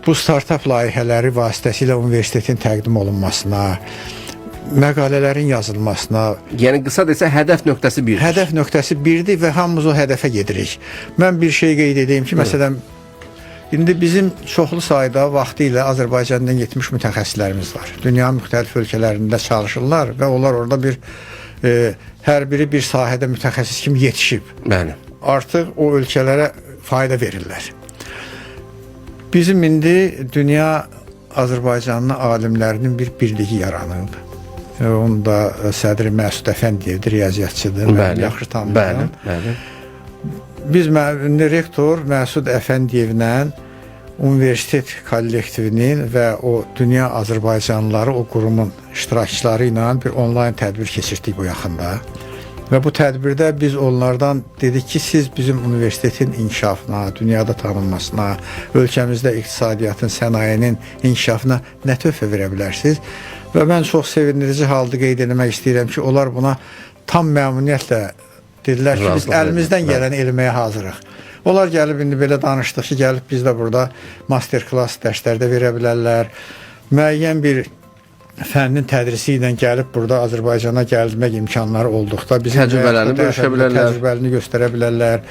bu startup layihələri vasitəsilə universitetin təqdim olunmasına, məqalələrin yazılmasına. Yəni qısa desə hədəf nöqtəsi birdir. Hədəf nöqtəsi birdir və hamımız o hədəfə gedirik. Mən bir şey qeyd edeyim ki, məsələn, indi bizim çoxlu sayda vaxtı ilə Azərbaycandan getmiş mütəxəssislərimiz var. Dünyanın müxtəlif ölkələrində çalışırlar və onlar orada hər biri bir sahədə mütəxəssis kimi yetişib. Bəli. Artıq o ölkələrə fayda verirlər. Bizim indi dünya Azərbaycanlı alimlərinin bir birliyi yaranıb. Onu da sədri Məsud Əfəndiyevdir, riyaziyyatçıdır. Mən yaxşı tanıyıram. Bəli. Biz rektor Məsud Əfəndiyevlə universitet kollektivinin və o dünya Azərbaycanlıları o qurumun iştirakçıları ilə bir onlayn tədbir keçirdik bu yaxında. Və bu tədbirdə biz onlardan dedik ki, siz bizim universitetin inkişafına, dünyada tanınmasına, ölkəmizdə iqtisadiyyatın, sənayenin inkişafına nə töhfə verə bilərsiniz? Və mən çox sevindirici halda qeyd etmək istəyirəm ki, onlar buna tam məmnuniyyətlə dedilər ki, biz əlimizdən gələni eləməyə hazırıq. Onlar gəlib, indi belə danışdıq ki, gəlib biz də burada master-class dərslərdə verə bilərlər. Müəyyən bir fənnin tədrisi ilə gəlib burada Azərbaycana gəlmək imkanları olduqda bizim Təcrübələrini bölüşə bilərlər. Təcrübələrini göstərə bilərlər.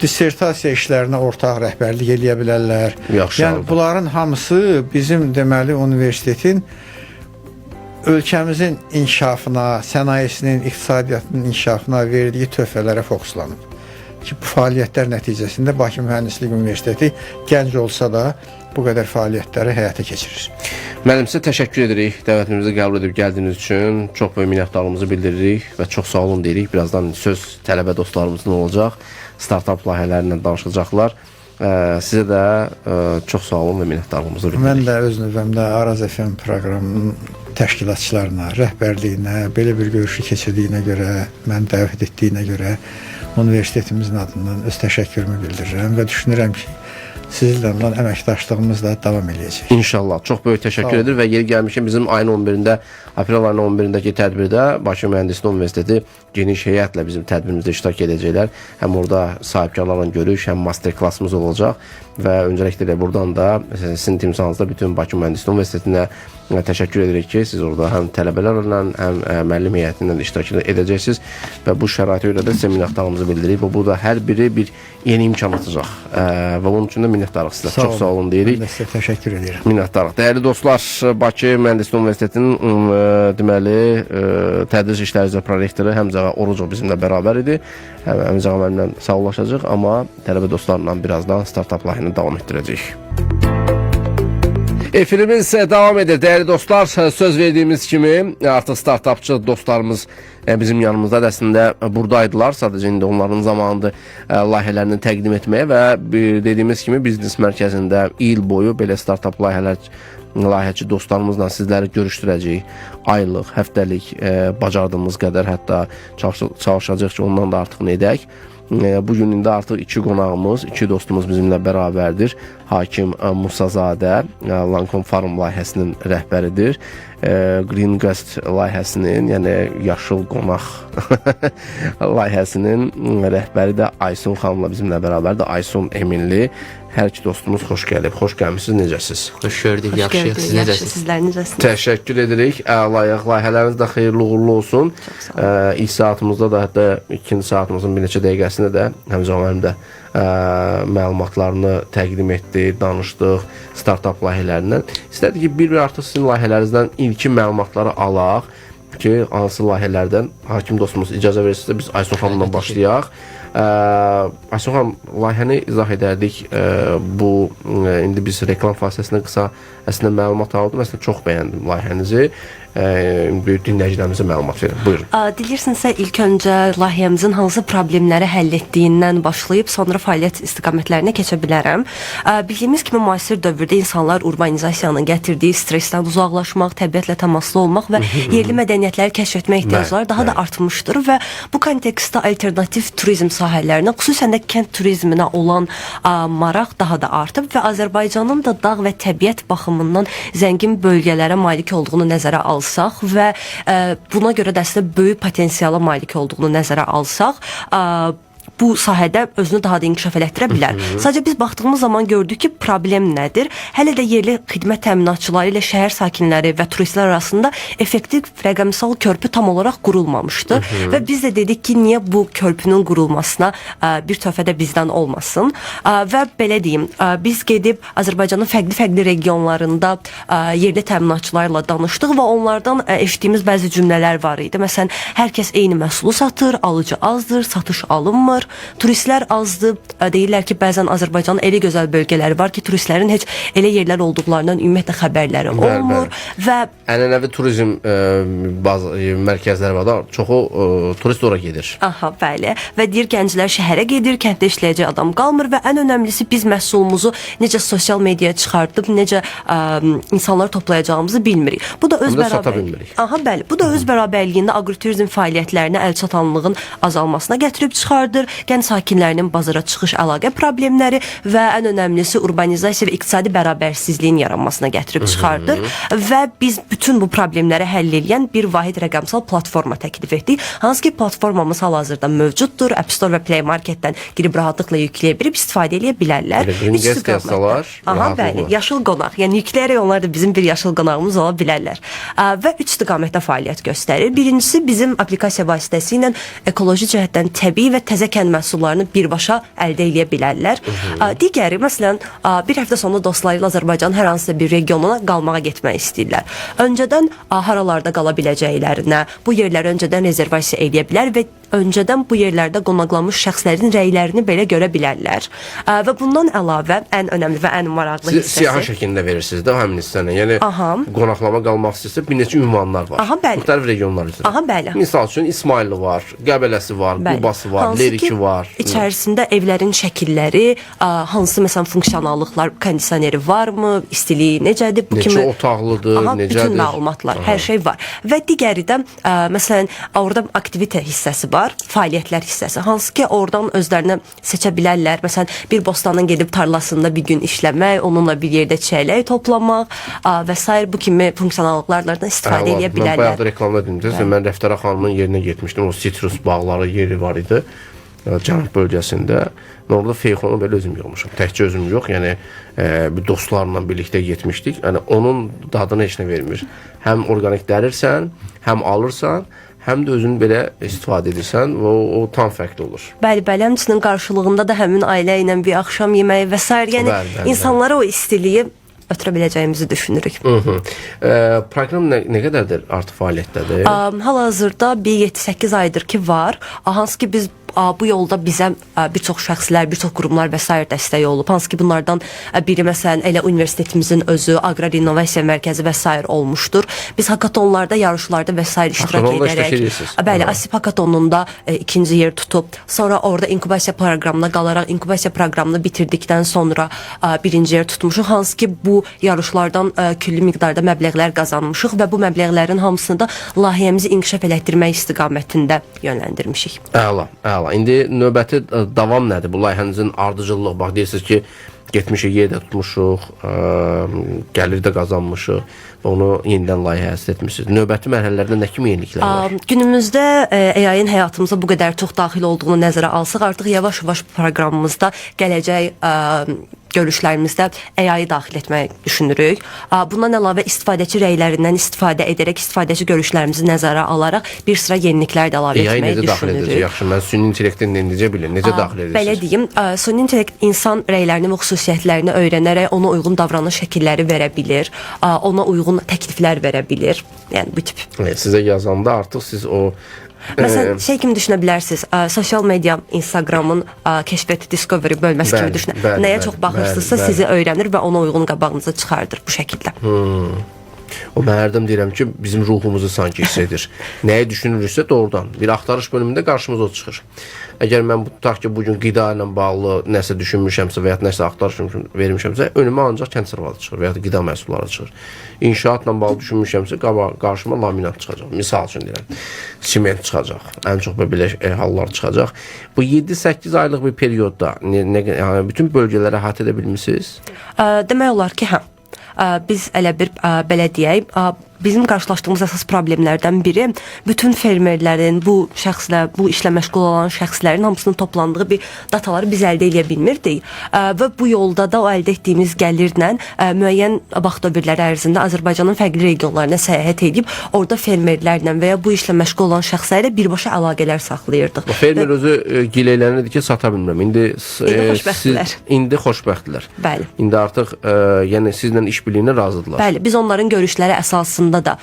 Dissertasiya işlərinə ortaq rəhbərlik eləyə bilərlər. Yaxşı Yəni halda. bunların hamısı bizim deməli universitetin ölkəmizin inkişafına, sənayesinin, iqtisadiyyatının inkişafına verdiyi töhfələrə fokuslanıb. Ki bu fəaliyyətlər nəticəsində Bakı Mühəndislik Universiteti gənc olsa da bu qədər fəaliyyətləri həyata keçirir. Müəllim, sizə təşəkkür edirik. Dəvətimizi qəbul edib gəldiyiniz üçün çox böyük minnətdarlığımızı bildiririk və çox sağ olun deyirik. Birazdan söz tələbə dostlarımızın olacaq. Startup layihələrindən danışacaqlar. Sizə də çox sağ olun və minnətdarlığımızı bildiririk. Mən də öz növbəmdə Araz FM proqramının təşkilatçılarına, rəhbərliyinə, belə bir görüşü keçirdiyinə görə, məni dəvət etdiyinə görə universitetimizin adından öz təşəkkürümü bildirirəm və düşünürəm ki, sizlə olan əməkdaşlığımız da davam edəcək. İnşallah. Çox böyük təşəkkür edir və yeri gəlmişkən bizim ayın 11-də, aprel ayının 11-dəki tədbirdə Bakı Mühəndislik Universiteti geniş heyətlə bizim tədbirimizdə iştirak edəcəklər. Həm orada sahibkarlarla görüş, həm master klassımız olacaq və öncəliklə buradan da sizin timsalınızda bütün Bakı Mühəndislik Universitetinə təşəkkür edirik ki, siz orada həm tələbələrlə, həm müəllim heyətindən iştirak edəcəksiniz və bu şəraitə görə də sizə minnətdarlığımızı bildiririk və burada hər biri bir yeni imkan atacaq və bunun üçün də minnətdarıq sizə. Çox sağ olun deyirik. Mən də sizə təşəkkür edirəm. Minnətdarıq. Dəyərli dostlar, Bakı Mühəndislik Universitetinin deməli tədris işləri üzrə prorektoru Həmzə Orucov bizimlə bərabər idi. Həmzə müəllimlə sağollaşacaq, amma tələbə dostlarla birazdan startup layihəsini davam etdirəcəyik. Efirimiz devam edir. Dəyərli dostlar, söz verdiyimiz kimi artıq startupçı dostlarımız bizim yanımızda əslində buradaydılar. Sadəcə indi onların zamanıdır layihələrini təqdim etməyə və dediyimiz kimi biznes mərkəzində il boyu belə startup layihəçi dostlarımızla sizləri görüşdürəcəyik. Aylıq, həftəlik bacardığımız qədər hətta çalışacaq ki, ondan da artıq edək. Bugün indi artıq iki qonağımız, iki dostumuz bizimlə bərabərdir. Hakim Musazadə, Lancome Farm layihəsinin rəhbəridir. Green Guest layihəsinin, yəni yaşıl qonaq layihəsinin rəhbəri də Aysun xanımla bizimlə bərabərdir. Aysun Eminli. Hər iki dostumuz xoş gəlib. Xoş gəlmişsiniz. Necəsiz? Xoş gördük. Yaxşıyıq. Siz necəsiniz? Sizlər necəsiniz? Təşəkkür edirik. Əlayıq. Layihələriniz də xeyirli uğurlu olsun. İlk saatımızda da, hətta ikinci saatımızın bir neçə dəqiqəsində də Həmzə müəllim də məlumatlarını təqdim etdi, danışdıq startup layihələrindən. İstədik ki, bir artıq sizin layihələrinizdən ilkin məlumatları alaq ki, hansı layihələrdən hakim dostumuz icazə verirsə biz Aysun xanımla başlayaq. Aysun xanım, layihəni izah edərdik. Bu indi biz reklam fasiləsində qısa əslində məlumat aldım. Əslində çox bəyəndim layihənizi. Böyük dinləyicilərimizə məlumat verin. Buyurun. Dilirsinizsə ilk öncə layihəmizin hansı problemləri həll etdiyindən başlayıb sonra fəaliyyət istiqamətlərinə keçə bilərəm. Bildiyimiz kimi müasir dövrdə insanlar urbanizasiyanın gətirdiyi stressdən uzaqlaşmaq, təbiətlə təmaslı olmaq və yerli mədəniyyətləri kəşf etmək ehtiyacları daha da artmışdır və bu kontekstdə alternativ turizm sahələrinə, xüsusən də kənd turizminə olan maraq daha da artıb və Azərbaycanın da dağ və təbiət baxımından zəngin bölgələrə malik olduğunu nəzərə alsaq və buna görə də əslində böyük potensiala malik olduğunu nəzərə alsaq, bu sahədə özünü daha da inkişaf elətdirə bilər. Sadəcə biz baxdığımız zaman gördük ki, problem nədir? Hələ də yerli xidmət təminatçıları ilə şəhər sakinləri və turistlər arasında effektiv rəqəmsal körpü tam olaraq qurulmamışdı və biz də dedik ki, niyə bu körpünün qurulmasına bir töhfə də bizdən olmasın və belə deyim, biz gedib Azərbaycanın fərqli regionlarında yerli təminatçılarla danışdıq və onlardan eşitdiyimiz bəzi cümlələr var idi. Məsələn, hər kəs eyni məhsulu satır, alıcı azdır, satış alınmır. Turistlər azdır. Deyirlər ki, bəzən Azərbaycanın elə gözəl bölgələri var ki, turistlərin heç elə yerlər olduqlarından ümumiyyətlə xəbərləri olmur və ənənəvi turizm mərkəzləri var da, çoxu turist ora gedir. Aha, bəli. Və deyir gənclər şəhərə gedir, kənddə işləyəcək adam qalmır və ən önəmlisi biz məhsulumuzu necə sosial mediaya çıxardıb, necə insanları toplayacağımızı bilmirik. Bu da öz bərabərliyində. Aha, bəli. Bu da öz bərabərliyində aqroturizm fəaliyyətlərinə əlçatanlığın azalmasına gətirib çıxardır. gənc sakinlərinin bazara çıxış əlaqə problemləri və ən önəmlisi urbanizasiya və iqtisadi bərabərsizliyin yaranmasına gətirib çıxardır və biz bütün bu problemləri həll edən bir vahid rəqəmsal platforma təklif etdik. Hansı ki platformamız hal-hazırda mövcuddur. App Store və Play Marketdən girib rahatlıqla yükləyə bilib istifadə edə bilərlər. Bəli, yaşıl qonaq. Yəni yükləyərək onlar da bizim bir yaşıl qonağımız ola bilərlər. Və 3 istiqamətdə fəaliyyət göstərir. Birincisi bizim aplikasiya vasitəsilə ekoloji cəhətdən təbii və təzə kənd məhsullarını birbaşa əldə edə bilərlər. Digəri, məsələn, bir həftə sonra dostları ilə Azərbaycanın hər hansısa bir regionuna qalmağa getmək istəyirlər. Öncədən haralarda qala biləcəklərinə, bu yerləri öncədən rezervasiya edə bilər və öncədən bu yerlərdə qonaqlanmış şəxslərin rəylərini belə görə bilərlər. Və bundan əlavə ən önəmli və ən maraqlı hissəsi... Siyahı şəklində verirsiniz də həmin hissəni. Yəni, qonaqlama qalmaq istəyirsə, bir neçə ünvanlar var. Müxtəlif regionlar üzrə. Misal üçün, İsmailli var, Qəbələsi var, Qubası var, Leriki var. İçərisində evlərin şəkilləri, hansı məsələn funksionallıqlar, kondisioneri varmı, istiliyi necədir? Neçə otaqlıdır, necədir? Bütün məlumatlar, hər şey var. Və digəri də, məsələn, orada aktivitə hissəsi var. Fəaliyyətlər hissəsi. Hansı ki, oradan özlərinə seçə bilərlər. Məsələn, bir bostanın gedib tarlasında bir gün işləmək, onunla bir yerdə çiçəklər toplamaq və s. bu kimi funksionallıqlardan istifadə edə bilərlər. Mən bayaq da reklamda dedim. Mən Rəftərə xanımın yerinə getmişdim. O sitrus bağları yeri var idi. Cənub bölgəsində. Orada feyxonu belə özüm yığmışam. Təkcə özüm yox. Yəni, dostlarla birlikdə getmişdik. Yəni, onun dadını heç nə vermir. Həm organik dərirsən, həm alırsan, həm də özünü belə istifadə edirsən və o tam fərqli olur. Bəli, həmçinin qarşılığında da həmin ailə ilə bir axşam yeməyi və s. Yəni, insanlara o istiliyi ötürə biləcəyimizi düşünürük. Proqram nə qədərdir artıq fəaliyyətdədir? Hal-hazırda 7-8 aydır ki var. Hansı ki biz bu yolda bizə bir çox şəxslər, bir çox qurumlar və s. dəstək olub. Hansı ki bunlardan biri məsələn elə universitetimizin özü, Aqrar İnnovasiya Mərkəzi və s. olmuşdur. Biz hakatonlarda, yarışlarda və s. iştirak edərək, bəli, ASİP hakatonunda ikinci yer tutub, sonra orada inkubasiya proqramına qalaraq, inkubasiya proqramını bitirdikdən sonra birinci yer tutmuşuq. Hansı ki bu yarışlardan külli miqdarda məbləğlər qazanmışıq və bu məbləğlərin hamısını da layihəmizi inkişaf elətdirmək istiqamətində yönləndirmişik. Əla. İndi növbəti davam nədir? Bu layihənizin ardıcıllıq, bax deyirsiniz ki, getmişik, yer də tutmuşuq, gəlir də qazanmışıq və onu yenidən layihə həsr etmişsiniz. Növbəti mərhələlərdə nə kimi yeniliklər var? Günümüzdə AI-ın həyatımıza bu qədər çox daxil olduğunu nəzərə alsaq, artıq yavaş-yavaş proqramımızda gələcək görüşlərimizdə AI-yı daxil etməyi düşünürük. Bundan əlavə istifadəçi rəylərindən istifadə edərək istifadəçi görüşlərimizi nəzərə alaraq bir sıra yeniliklər də əlavə etməyi düşünürük. AI necə daxil edilir? Yaxşı, mən süni intellektin necə bilim? Necə daxil edirsiniz? Belə deyim, süni intellekt insan rəylərini və xüsusiyyətlərini öyrənərək ona uyğun davranış şəkilləri verə bilir, ona uyğun təkliflər verə bilir. Yəni bu tip. Sizə yazanda artıq siz o məsələn, kimi düşünə bilərsiniz, sosial media, Instagramın keşfət Discovery bölməsi kimi düşünə. Nəyə çox baxırsınızsa sizi öyrənir və ona uyğun qabağınıza çıxardır bu şəkildə. O mən hərdən deyirəm ki, bizim ruhumuzu sanki hiss edir. Nəyi düşünürüksə doğrudan. Bir axtarış bölümündə qarşımıza o çıxır. Əgər mən tutaq ki, bugün qida ilə bağlı nəsə düşünmüşəmsə və ya nəsə axtarış vermişəmsə, önümə ancaq kənd sərvəti çıxır və ya da qida məhsulları çıxır. İnşaatla bağlı düşünmüşəmsə, qarşıma laminat çıxacaq. Misal üçün deyirəm, siment çıxacaq. Ən çox belə hallar çıxacaq. Bu 7-8 aylıq bir periodda bütün bölgələri əhatə edə bilmisiniz? Demək olar ki, hə. Biz elə bir, belə deyək, bizim qarşılaşdığımız əsas problemlərdən biri bütün fermerlərin, bu işlə məşğul olan şəxslərin hamısının toplandığı bir dataları biz əldə edə bilmirdik və bu yolda da o əldə etdiyimiz gəlirlə müəyyən vaxt dövrləri ərzində Azərbaycanın fərqli regionlarına səyahət edib orada fermerlərlə və ya bu işlə məşğul olan şəxslərlə birbaşa əlaqələr saxlayırdıq. Fermer özü gileylənirdi ki, sata bilmirəm. İndi xoşbəxtdirlər. Bəli. İndi artıq yəni sizlə işbirliyinə razıdırlar. Bəli, biz onların görüşləri əsasında da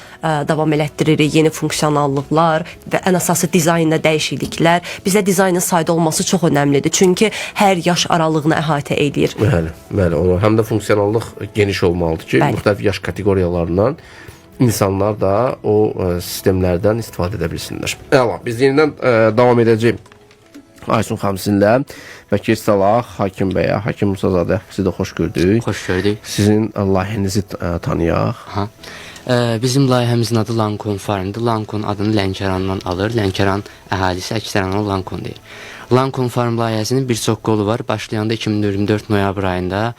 davam elətdiririk, yeni funksionallıqlar və ən əsası dizaynda dəyişikliklər. Bizə dizaynın sayda olması çox önəmlidir. Çünki hər yaş aralığını əhatə edir. Bəli, həm də funksionallıq geniş olmalıdır ki, müxtəlif yaş kateqoriyalarından insanlar da o sistemlərdən istifadə edə bilsinlər. Əla, biz yenidən davam edəcəyik. Aysun xanım sizinlə və ki, salaq Hakim bəyə, Hakim Musazadə, sizi də xoş gördük. Xoş gördük. Sizin layihənizi tanıyaq. Bizim layihəmizin adı Lancome Farmdır. Lancome adını Lənkərandan alır. Lənkəran əhalisi əksərən onu Lancome deyir. Lancome Farm layihəsinin bir çox qolu var. Başlayanda 2024 noyabr ayında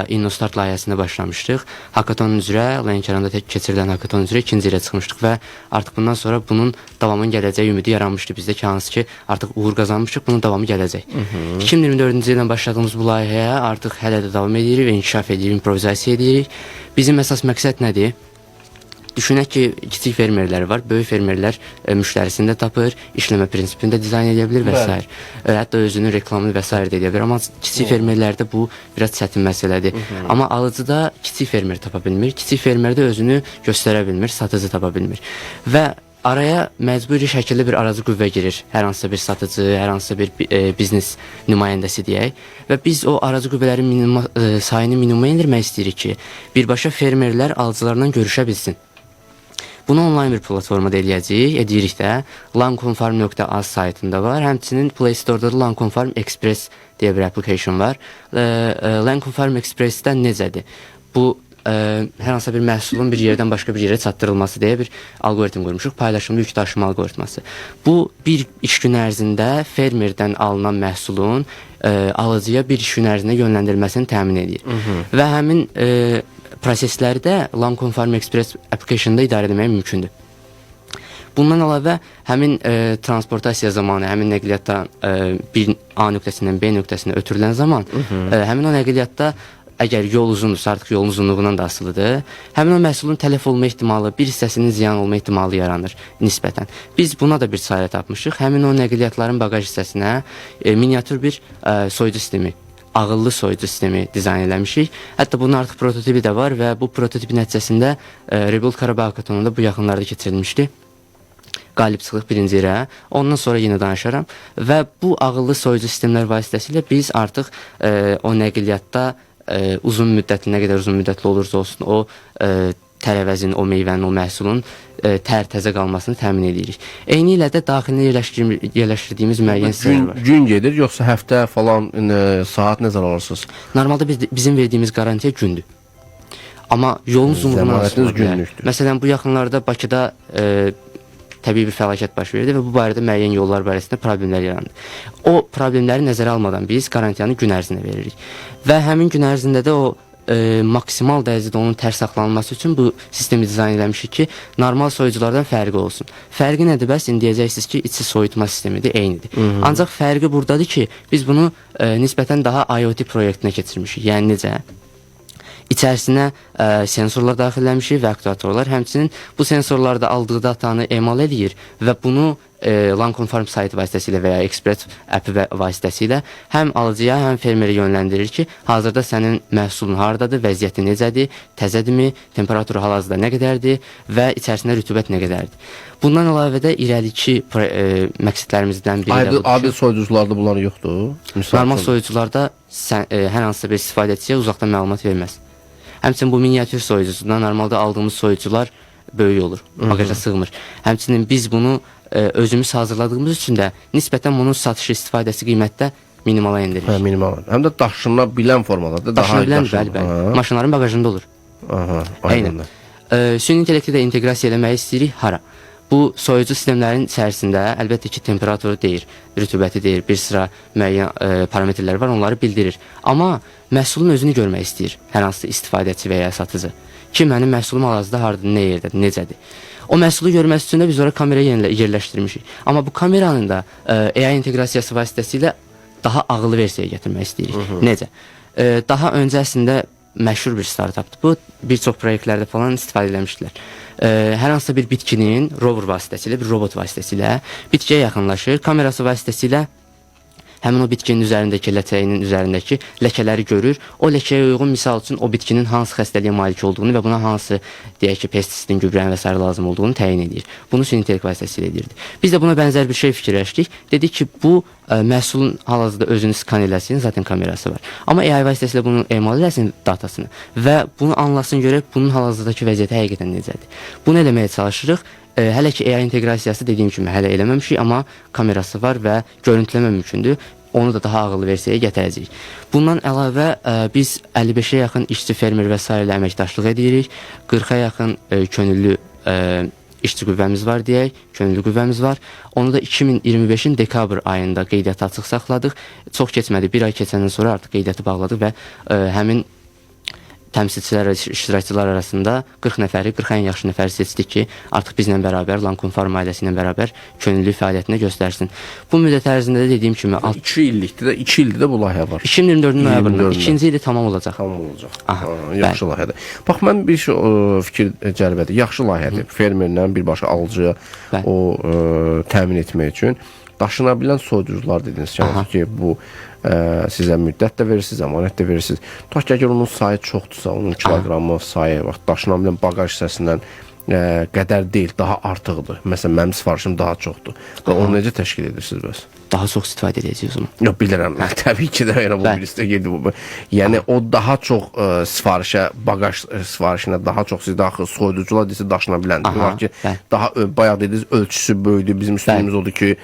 InnoStart layihəsində başlamışdıq. Hackathon üzrə, Lənkəranda tək keçirilən hackathon üzrə ikinci ilə çıxmışdıq və artıq bundan sonra bunun davamının gələcəyi ümidi yaranmışdı bizdə ki, hansı ki, artıq uğur qazanmışdıq, bunun davamı gələcək. 2024-cü ildən başladığımız bu layihəyə artıq hələ də davam edirik və inkişaf edirik, improvizasiya edirik. Bizim əsas məqsəd nədir? Düşünək ki, kiçik fermerlər var, böyük fermerlər müştərisini də tapır, işləmə prinsipini də dizayn edə bilir və s. Hətta özünün reklamını və s. də edə bilir. Amma kiçik fermerlərdə bu biraz çətin məsələdir. Amma alıcıda kiçik fermer tapa bilmir, kiçik fermerdə özünü göstərə bilmir, satıcı tapa bilmir. Və araya məcburi şəkildə bir aracı qüvvə girir. Hər hansısa bir satıcı, hər hansısa bir biznes nümayəndəsi deyək. Və biz o aracı qüvvələrin sayını minimuma endirmək istəyirik ki, birbaşa fermerlər alıcılarla görüşə bilsin. Bunu onlayn bir platformada edirik də. Lancomefarm.az saytında var. Həmçinin Play Store-da Lancome Farm Express deyə bir application var. Lancome Farm Express-də necədir? Bu hər hansısa bir məhsulun bir yerdən başqa bir yerə çatdırılması deyə bir algoritm qurmuşuq. Paylaşımlı yük daşıma algoritması. Bu bir iş gün ərzində fermerdən alınan məhsulun alıcıya bir iş gün ərzində yönləndirilməsini təmin edir. Və həmin prosesləri də Lancome Farm Express application-da idarə etmək mümkündür. Bundan əlavə həmin transportasiya zamanı, həmin nəqliyyatdan bir A nöqtəsindən B nöqtəsinə ötürülən zaman, həmin o nəqliyyatda əgər yol uzundursa, artıq yolun uzunluğundan da asılıdır, həmin o məhsulun tələf olma ehtimalı, bir hissəsinin ziyan olma ehtimalı yaranır nisbətən. Biz buna da bir çarə tapmışıq. Həmin o nəqliyyatların baqaj hissəsinə miniatür bir soyucu sistemi, ağıllı soyucu sistemi dizayn eləmişik. Hətta bunun artıq prototipi də var və bu prototipin nəticəsində Rebuild Qarabağ hackathonunda bu yaxınlarda keçirilmişdi. Qalib çıxdıq birinci yerə. Ondan sonra yenə danışaram. Və bu ağıllı soyucu sistemlər vasitəsilə biz artıq o nəqliyyatda uzun müddətli, nə qədər uzun müddətli olursa olsun, o tərəvəzin, o meyvənin, o məhsulun təzə qalmasını təmin edirik. Eyni ilə də daxilinə yerləşdirdiyimiz müəyyən hissələr var. Gün gedir, yoxsa həftə falan, saat nəzər alırsınız? Normalda bizim verdiyimiz garantiya gündür. Amma yolun uzunluğundan asılı olar. Məsələn, bu yaxınlarda Bakıda təbii bir fəlakət baş verdi və bu barədə müəyyən yollar barəsində problemlər yarandı. O problemləri nəzərə almadan biz qarantiyanı gün ərzində veririk. Və həmin gün ərzində də o maksimal dərəcədə onun tərs saxlanılması üçün bu sistemi dizayn eləmişik ki, normal soyuculardan fərqi olsun. Fərqi nədir bəs? İndi deyəcəksiniz ki, içi soyutma sistemidir, eynidir. Ancaq fərqi buradadır ki, biz bunu nisbətən daha IoT proyektinə keçirmişik. Yəni necə? İçərisinə sensorlar daxilləmişik və aktuatorlar. Həmçinin bu sensorlarda aldığı datanı emal edir və bunu Lancome Farm saytı vasitəsilə və ya Express appi vasitəsilə həm alıcıya, həm fermerə yönləndirir ki, hazırda sənin məhsulun hardadır, vəziyyəti necədir, təzədirmi, temperaturu hal-hazırda nə qədərdir və içərisində rütubət nə qədərdir. Bundan əlavə də irəliki məqsədlərimizdən biri də budur. Adi soyucularda bunlar yoxdur? Normal soyucularda hər hansısa bir istifadəçiyə uzaqdan məlumat verməz. Həmçinin bu miniatür soyucusundan normalda aldığımız soyucular böyük olur, bagaja sığmır. Həmçinin biz bunu özümüz hazırladığımız üçün də nisbətən bunun satışı istifadəsi qiymətdə minimala endiririk. Hə, minimal. Həm də daşına bilən formadadır. Daşına bilən, bəli. Maşınların baqajında olur. Aynen. Süni intellekti də inteqrasiya eləmək istəyirik. Hara? Bu soyucu sistemlərin içərisində əlbəttə ki, temperaturu deyir, rütubəti deyir, bir sıra müəyyən parametrlər var, onları bildirir. Amma məhsulun özünü görmək istəyir hər hansı istifadəçi və ya satıcı. Ki, mənim məhsulum hal-hazırda hardadır, nə yerdədir, necədir. O məhsulu görməsi üçün də biz oraya kamera yerləşdirmişik. Amma bu kameranın da AI inteqrasiyası vasitəsilə daha ağıllı versiyaya gətirmək istəyirik. Necə? Daha öncə əslində məşhur bir startupdır. Bu, bir çox proyektlərdə falan istifadə eləmişdilər. Hər hansısa bir bitkinin rover vasitəsilə, bir robot vasitəsilə bitkiyə yaxınlaşır, kamerası vasitəsilə həmin o bitkinin üzərindəki, ləçəyinin üzərindəki ləkələri görür. O ləkəyə uyğun misal üçün o bitkinin hansı xəstəliyə malik olduğunu və buna hansı, deyək ki, pestisidin, gübrənin və s. lazım olduğunu təyin edir. Bunu süni intellekt vasitəsilə edirdi. Biz də buna bənzər bir şey fikirləşdik. Dedik ki, bu məhsulun hal-hazırda özünü skan eləsin, zaten kamerası var. Amma AI vasitəsilə bunu emal eləsin datasını və bunu anlasın görək bunun hal-hazırdakı vəziyyəti həqiqətən necədir. Bunu eləməyə çalışırıq. Hələ ki AI inteqrasiyası dediyim kimi hələ eləməmişik, amma kamerası var və görüntüləmə mümkündür. onu da daha ağıllı versiyaya gətirəcəyik. Bundan əlavə biz 55-ə yaxın işçi fermer və s. ilə əməkdaşlıq edirik. 40-a yaxın könüllü işçi qüvvəmiz var deyək, könüllü qüvvəmiz var. Onu da 2025-in dekabr ayında qeydiyyata açıq saxladıq. Çox keçmədi, bir ay keçəndən sonra artıq qeydiyyatı bağladıq və həmin təmsilçilər və iştirakçılar arasında 40 nəfəri, 40 ən yaxşı nəfəri seçdik ki, artıq bizlə bərabər, Lancome Farm ailəsi ilə bərabər könüllü fəaliyyətini göstərsin. Bu müddət ərzində də dediyim kimi 2 illikdir də, 2 ildir də bu layihə var. 2024-cü noyabrında ikinci ili tamam olacaq. Tamam olacaq. Aha, Yaxşı layihədir. Bax, mən bir fikir cəlb edir. Yaxşı layihədir. Fermerlə birbaşa alıcıya o təmin etmək üçün daşına bilən soyuducular dediniz ki, bu sizə müddət də verirsiniz, əmanət də verirsiniz. Tutaq ki, əgər onun sayı çoxdursa, onun kiloqramı sayı, daşına bilən bagaj hissəsindən qədər deyil, daha artıqdır. Məsələn, mənim sifarişim daha çoxdur. Və onu necə təşkil edirsiniz bəs? Daha çox istifadə edəcəyik o zaman. Yox, bilirəm. Təbii ki də yəni bu bir istəyidir bu. Yəni o daha çox sifarişə, bagaj sifarişinə daha çox siz daxil soyuducular desə daşına biləndir. Var ki, daha bayaq dediniz ölçüsü böyüdür. Bizim üstünlüyümüz odur ki,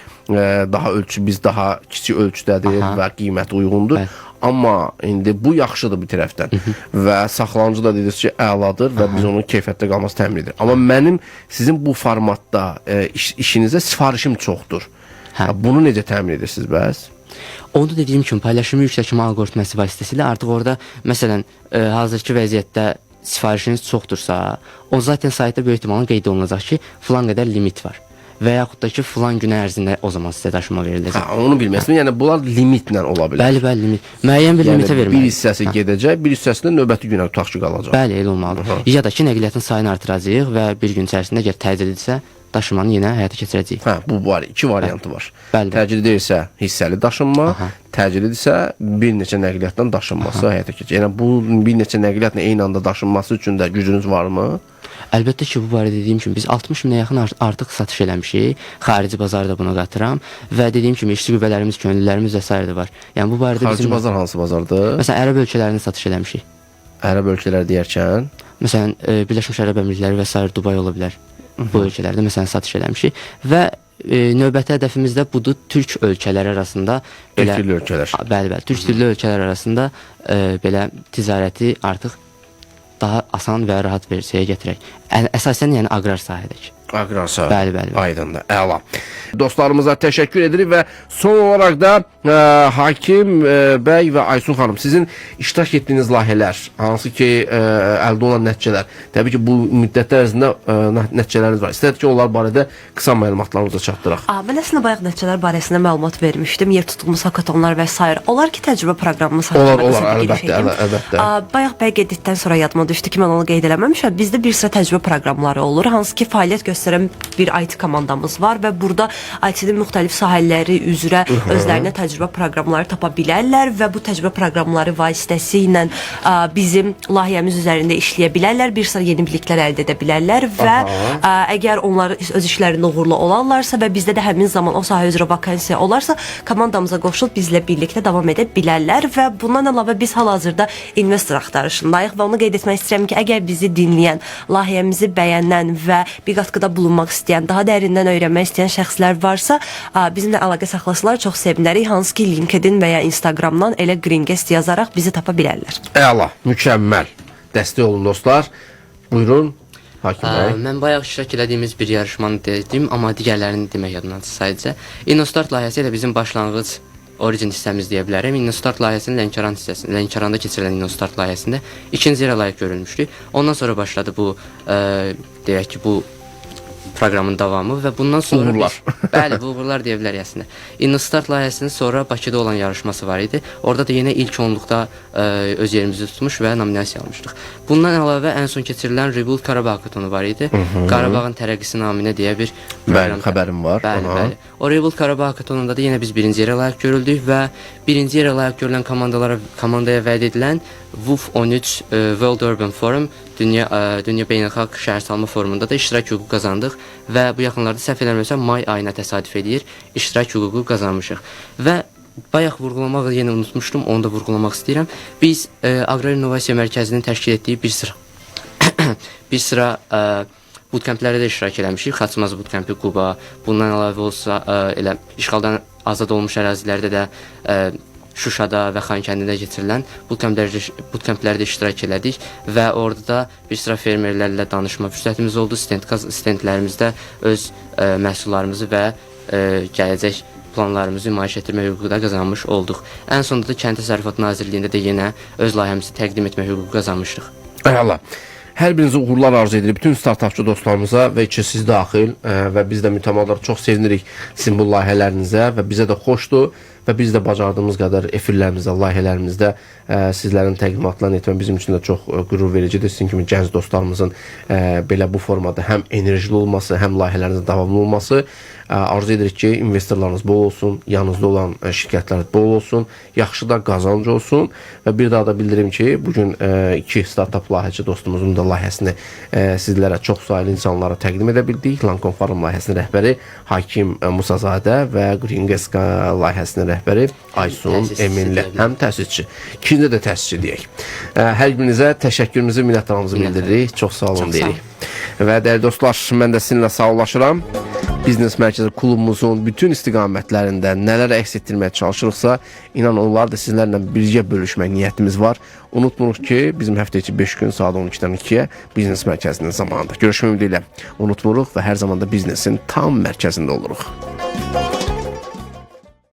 daha ölçü biz daha kiçik ölçüdədir və qiyməti uyğundur. Amma indi bu yaxşıdır bir tərəfdən və saxlanıcı da dediniz ki, əladır və biz onun keyfiyyətdə qalması təmin edir. Amma mənim sizin bu formatda işinizə sifarişim çoxdur. Bunu necə təmin edirsiniz bəs? Onu da dediyim kimi paylaşımı yüksək alqoritması vasitəsilə artıq orada məsələn hazırki vəziyyətdə sifarişiniz çoxdursa, o zaten saytda böyük ehtimalla qeyd olunacaq ki, filan qədər limit var. Və yaxud da ki, filan gün ərzində o zaman sizə daşıma veriləcək. Onu bilməsin. Yəni bunlar limitlə ola bilər. Bəli, limit. Müəyyən bir limitə verməlidir. Bir hissəsi gedəcək, bir hissəsi də növbəti günə tutaq ki, qalacaq. Bəli, elə olmalıdır. Ya da ki, nəqliyyatın sayını artıracağıq və bir gün içərisində əgər təcil edilsə, daşımanı yenə həyata keçirəcəyik. Bu var, iki variantı var. Bəli. Təcil deyilsə hissəli daşınma, təcil edirsə bir neçə nəqliyyatdan daşınması həyata keçir. Yəni bu bir neçə nəqliyyatla eyni anda daşınması üçün də gücünüz varmı? Əlbəttə ki, bu barədə dediyim kimi biz 60 minə yaxın artıq satış eləmişik. Xarici bazarda buna qatıram və dediyim kimi işçi qüvvələrimiz, könüllülərimiz və s. var. Yəni bu barədə xarici bazar hansı bazardır? Məsələn, ərəb ölkələrini satış eləmişik. Ərəb ölkələri deyərkən, məsələn, Birləşmiş Ərəb Əmirlikləri və s. Dubay ola bilər. Bu ölkələrdə məsələn satış eləmişik və növbəti hədəfimiz də budur, türk ölkələri arasında belə türk ölkələr. Bəli, türk dilli ölkələr arasında belə ticarəti artıq daha asan və rahat versiyaya gətirək. Əsasən yəni aqrar sahədəki. Aqrar sahə. Bəli. Aydındır. Əla. Dostlarımıza təşəkkür edirik və son olaraq da Hakim bəy və Aysun xanım, sizin iştirak etdiyiniz layihələr, hansı ki əldə olan nəticələr, təbii ki bu müddət ərzində nəticələriniz var. İstədik ki, onlar barədə qısa məlumatlarınızı çatdıraq. Mən əslində bayaq nəticələr barəsində məlumat vermişdim. Yer tutulmuş hakatonlar və s. Olar ki, təcrübə proqramımız haqqında əlbəttə. Bayaq bəy qeyd etdikdən sonra yadıma düşdü ki, mən onu qeyd eləməmişəm. Bizdə bir sıra təcrübə proqramları olur, hansı ki fəaliyyət göstərən bir IT komandamız var və burada IT-nin müxtəlif sahələri üzrə özlərinə təcrübə proqramları tapa bilərlər və bu təcrübə proqramları vasitəsilə bizim layihəmiz üzərində işləyə bilərlər, bir sıra yeni biliklər əldə edə bilərlər və əgər onlar öz işlərində uğurlu olarlarsa və bizdə də həmin zaman o sahə üzrə vakansiya olarsa, komandamıza qoşulub bizlə birlikdə davam edə bilərlər və bundan əlavə biz hal-hazırda investor axtarışındayıq və onu qeyd etmək istəyirəm ki, əgər bizi dinləyən, layihəmizi bəyənən və bir qatqıda bulunmaq istəyən, daha dərindən öyrənmək istəyən şəxslər varsa, bizimlə əlaqə saxlasınlar, çox sevinərik. Hansı ki, LinkedIn və ya Instagramdan elə Green Guest yazaraq bizi tapa bilərlər. Əla, mükəmməl. Dəstək olun dostlar. Buyurun, Hakim bəy. Mən bayaq iştirak elədiyimiz bir yarışmanı dedim, amma digərlərini demək yadımdan sadəcə. InnoStart layihəsi ilə bizim başlanğıc Origin hissəmiz deyə bilərəm. InnoStart layihəsinin Lənkəranda keçirilən InnoStart layihəsində ikinci yerə layiq görülmüşdü. Ondan sonra başladı bu, deyək ki, bu proqramın davamı və bundan sonra uğurlar. Bəli, bu uğurlar deyə bilərik əslində. InnoStart layihəsinin sonra Bakıda olan yarışması var idi. Orada da yenə ilk onluqda öz yerimizi tutmuş və nominasiya almışdıq. Bundan əlavə ən son keçirilən Rebuild Qarabağ hakatonu var idi. Qarabağın tərəqqisi naminə deyə bir proqram. Xəbərim var. Bəli. O Rebuild Qarabağ hakatonunda da yenə biz birinci yerə layiq görüldük və birinci yerə layiq görülən komandaya vəd edilən WUF 13 World Urban Forum Dünya Beynəlxalq Şəhərsalma Forumunda da iştirak hüququ qazandıq və bu yaxınlarda səhv eləmirəmsə may ayına təsadüf edir, iştirak hüququ qazanmışıq. Və bayaq vurğulamağı yenə unutmuşdum, onu da vurğulamaq istəyirəm. Biz Aqrar İnnovasiya Mərkəzinin təşkil etdiyi bir sıra bootcamplərdə də iştirak eləmişik. Xaçmaz bootcampi Quba, bundan əlavə olsa elə işğaldan azad olmuş ərazilərdə də Şuşada və Xankəndində keçirilən bootcamplərdə iştirak elədik və orada da bir sıra fermerlərlə danışma fürsətimiz oldu. Stendlərimizdə öz məhsullarımızı və gələcək planlarımızı nümayiş etdirmə hüququ da qazanmış olduq. Ən sonunda da Kənd Təsərrüfatı Nazirliyində də yenə öz layihəmizi təqdim etmə hüququ qazanmışdıq. Əla. Hər birinizə uğurlar arzu edirik bütün startapçı dostlarımıza və içi siz daxil və biz də mütəmadi olaraq çox sevinirik sizin bu layihələrinizə və bizə də xoşdur və biz də bacardığımız qədər efirlərimizdə, layihələrimizdə sizlərin təqdimatlarını etmək bizim üçün də çox qürur vericidir. Sizin kimi gənc dostlarımızın belə bu formada həm enerjili olması, həm layihələrinizin davamlı olması. Arzu edirik ki, investorlarınız bol olsun, yanınızda olan şirkətlər bol olsun, yaxşı da qazancı olsun və bir daha da bildirim ki, bugün iki startup layihəçi dostumuzun da layihəsini sizlərə çox sayılı insanlara təqdim edə bildik. Lancome Farm layihəsinin rəhbəri Hakim Musazadə və Greengeska layihəsinin rəhbəri Aysun Eminli, həm təsisçi. İkinci də təsisçi deyək. Hər birinizə təşəkkürümüzü, minnətdarlığımızı bildiririk. Çox sağ olun deyirik. Və dəyərli dostlar, mən də sizinlə sağollaşıram. Biznes Mərkəzi klubumuzun bütün istiqamətlərində nələr əks etdirməyə çalışırıqsa, inan onlar da sizlərlə birgə bölüşmək niyyətimiz var. Unutmuruq ki, bizim həftə içi 5 gün saat 12-dən 2-yə Biznes Mərkəzinin zamanında. Görüşmək ümidi ilə unutmuruq və hər zaman da biznesin tam mərkəzində oluruq.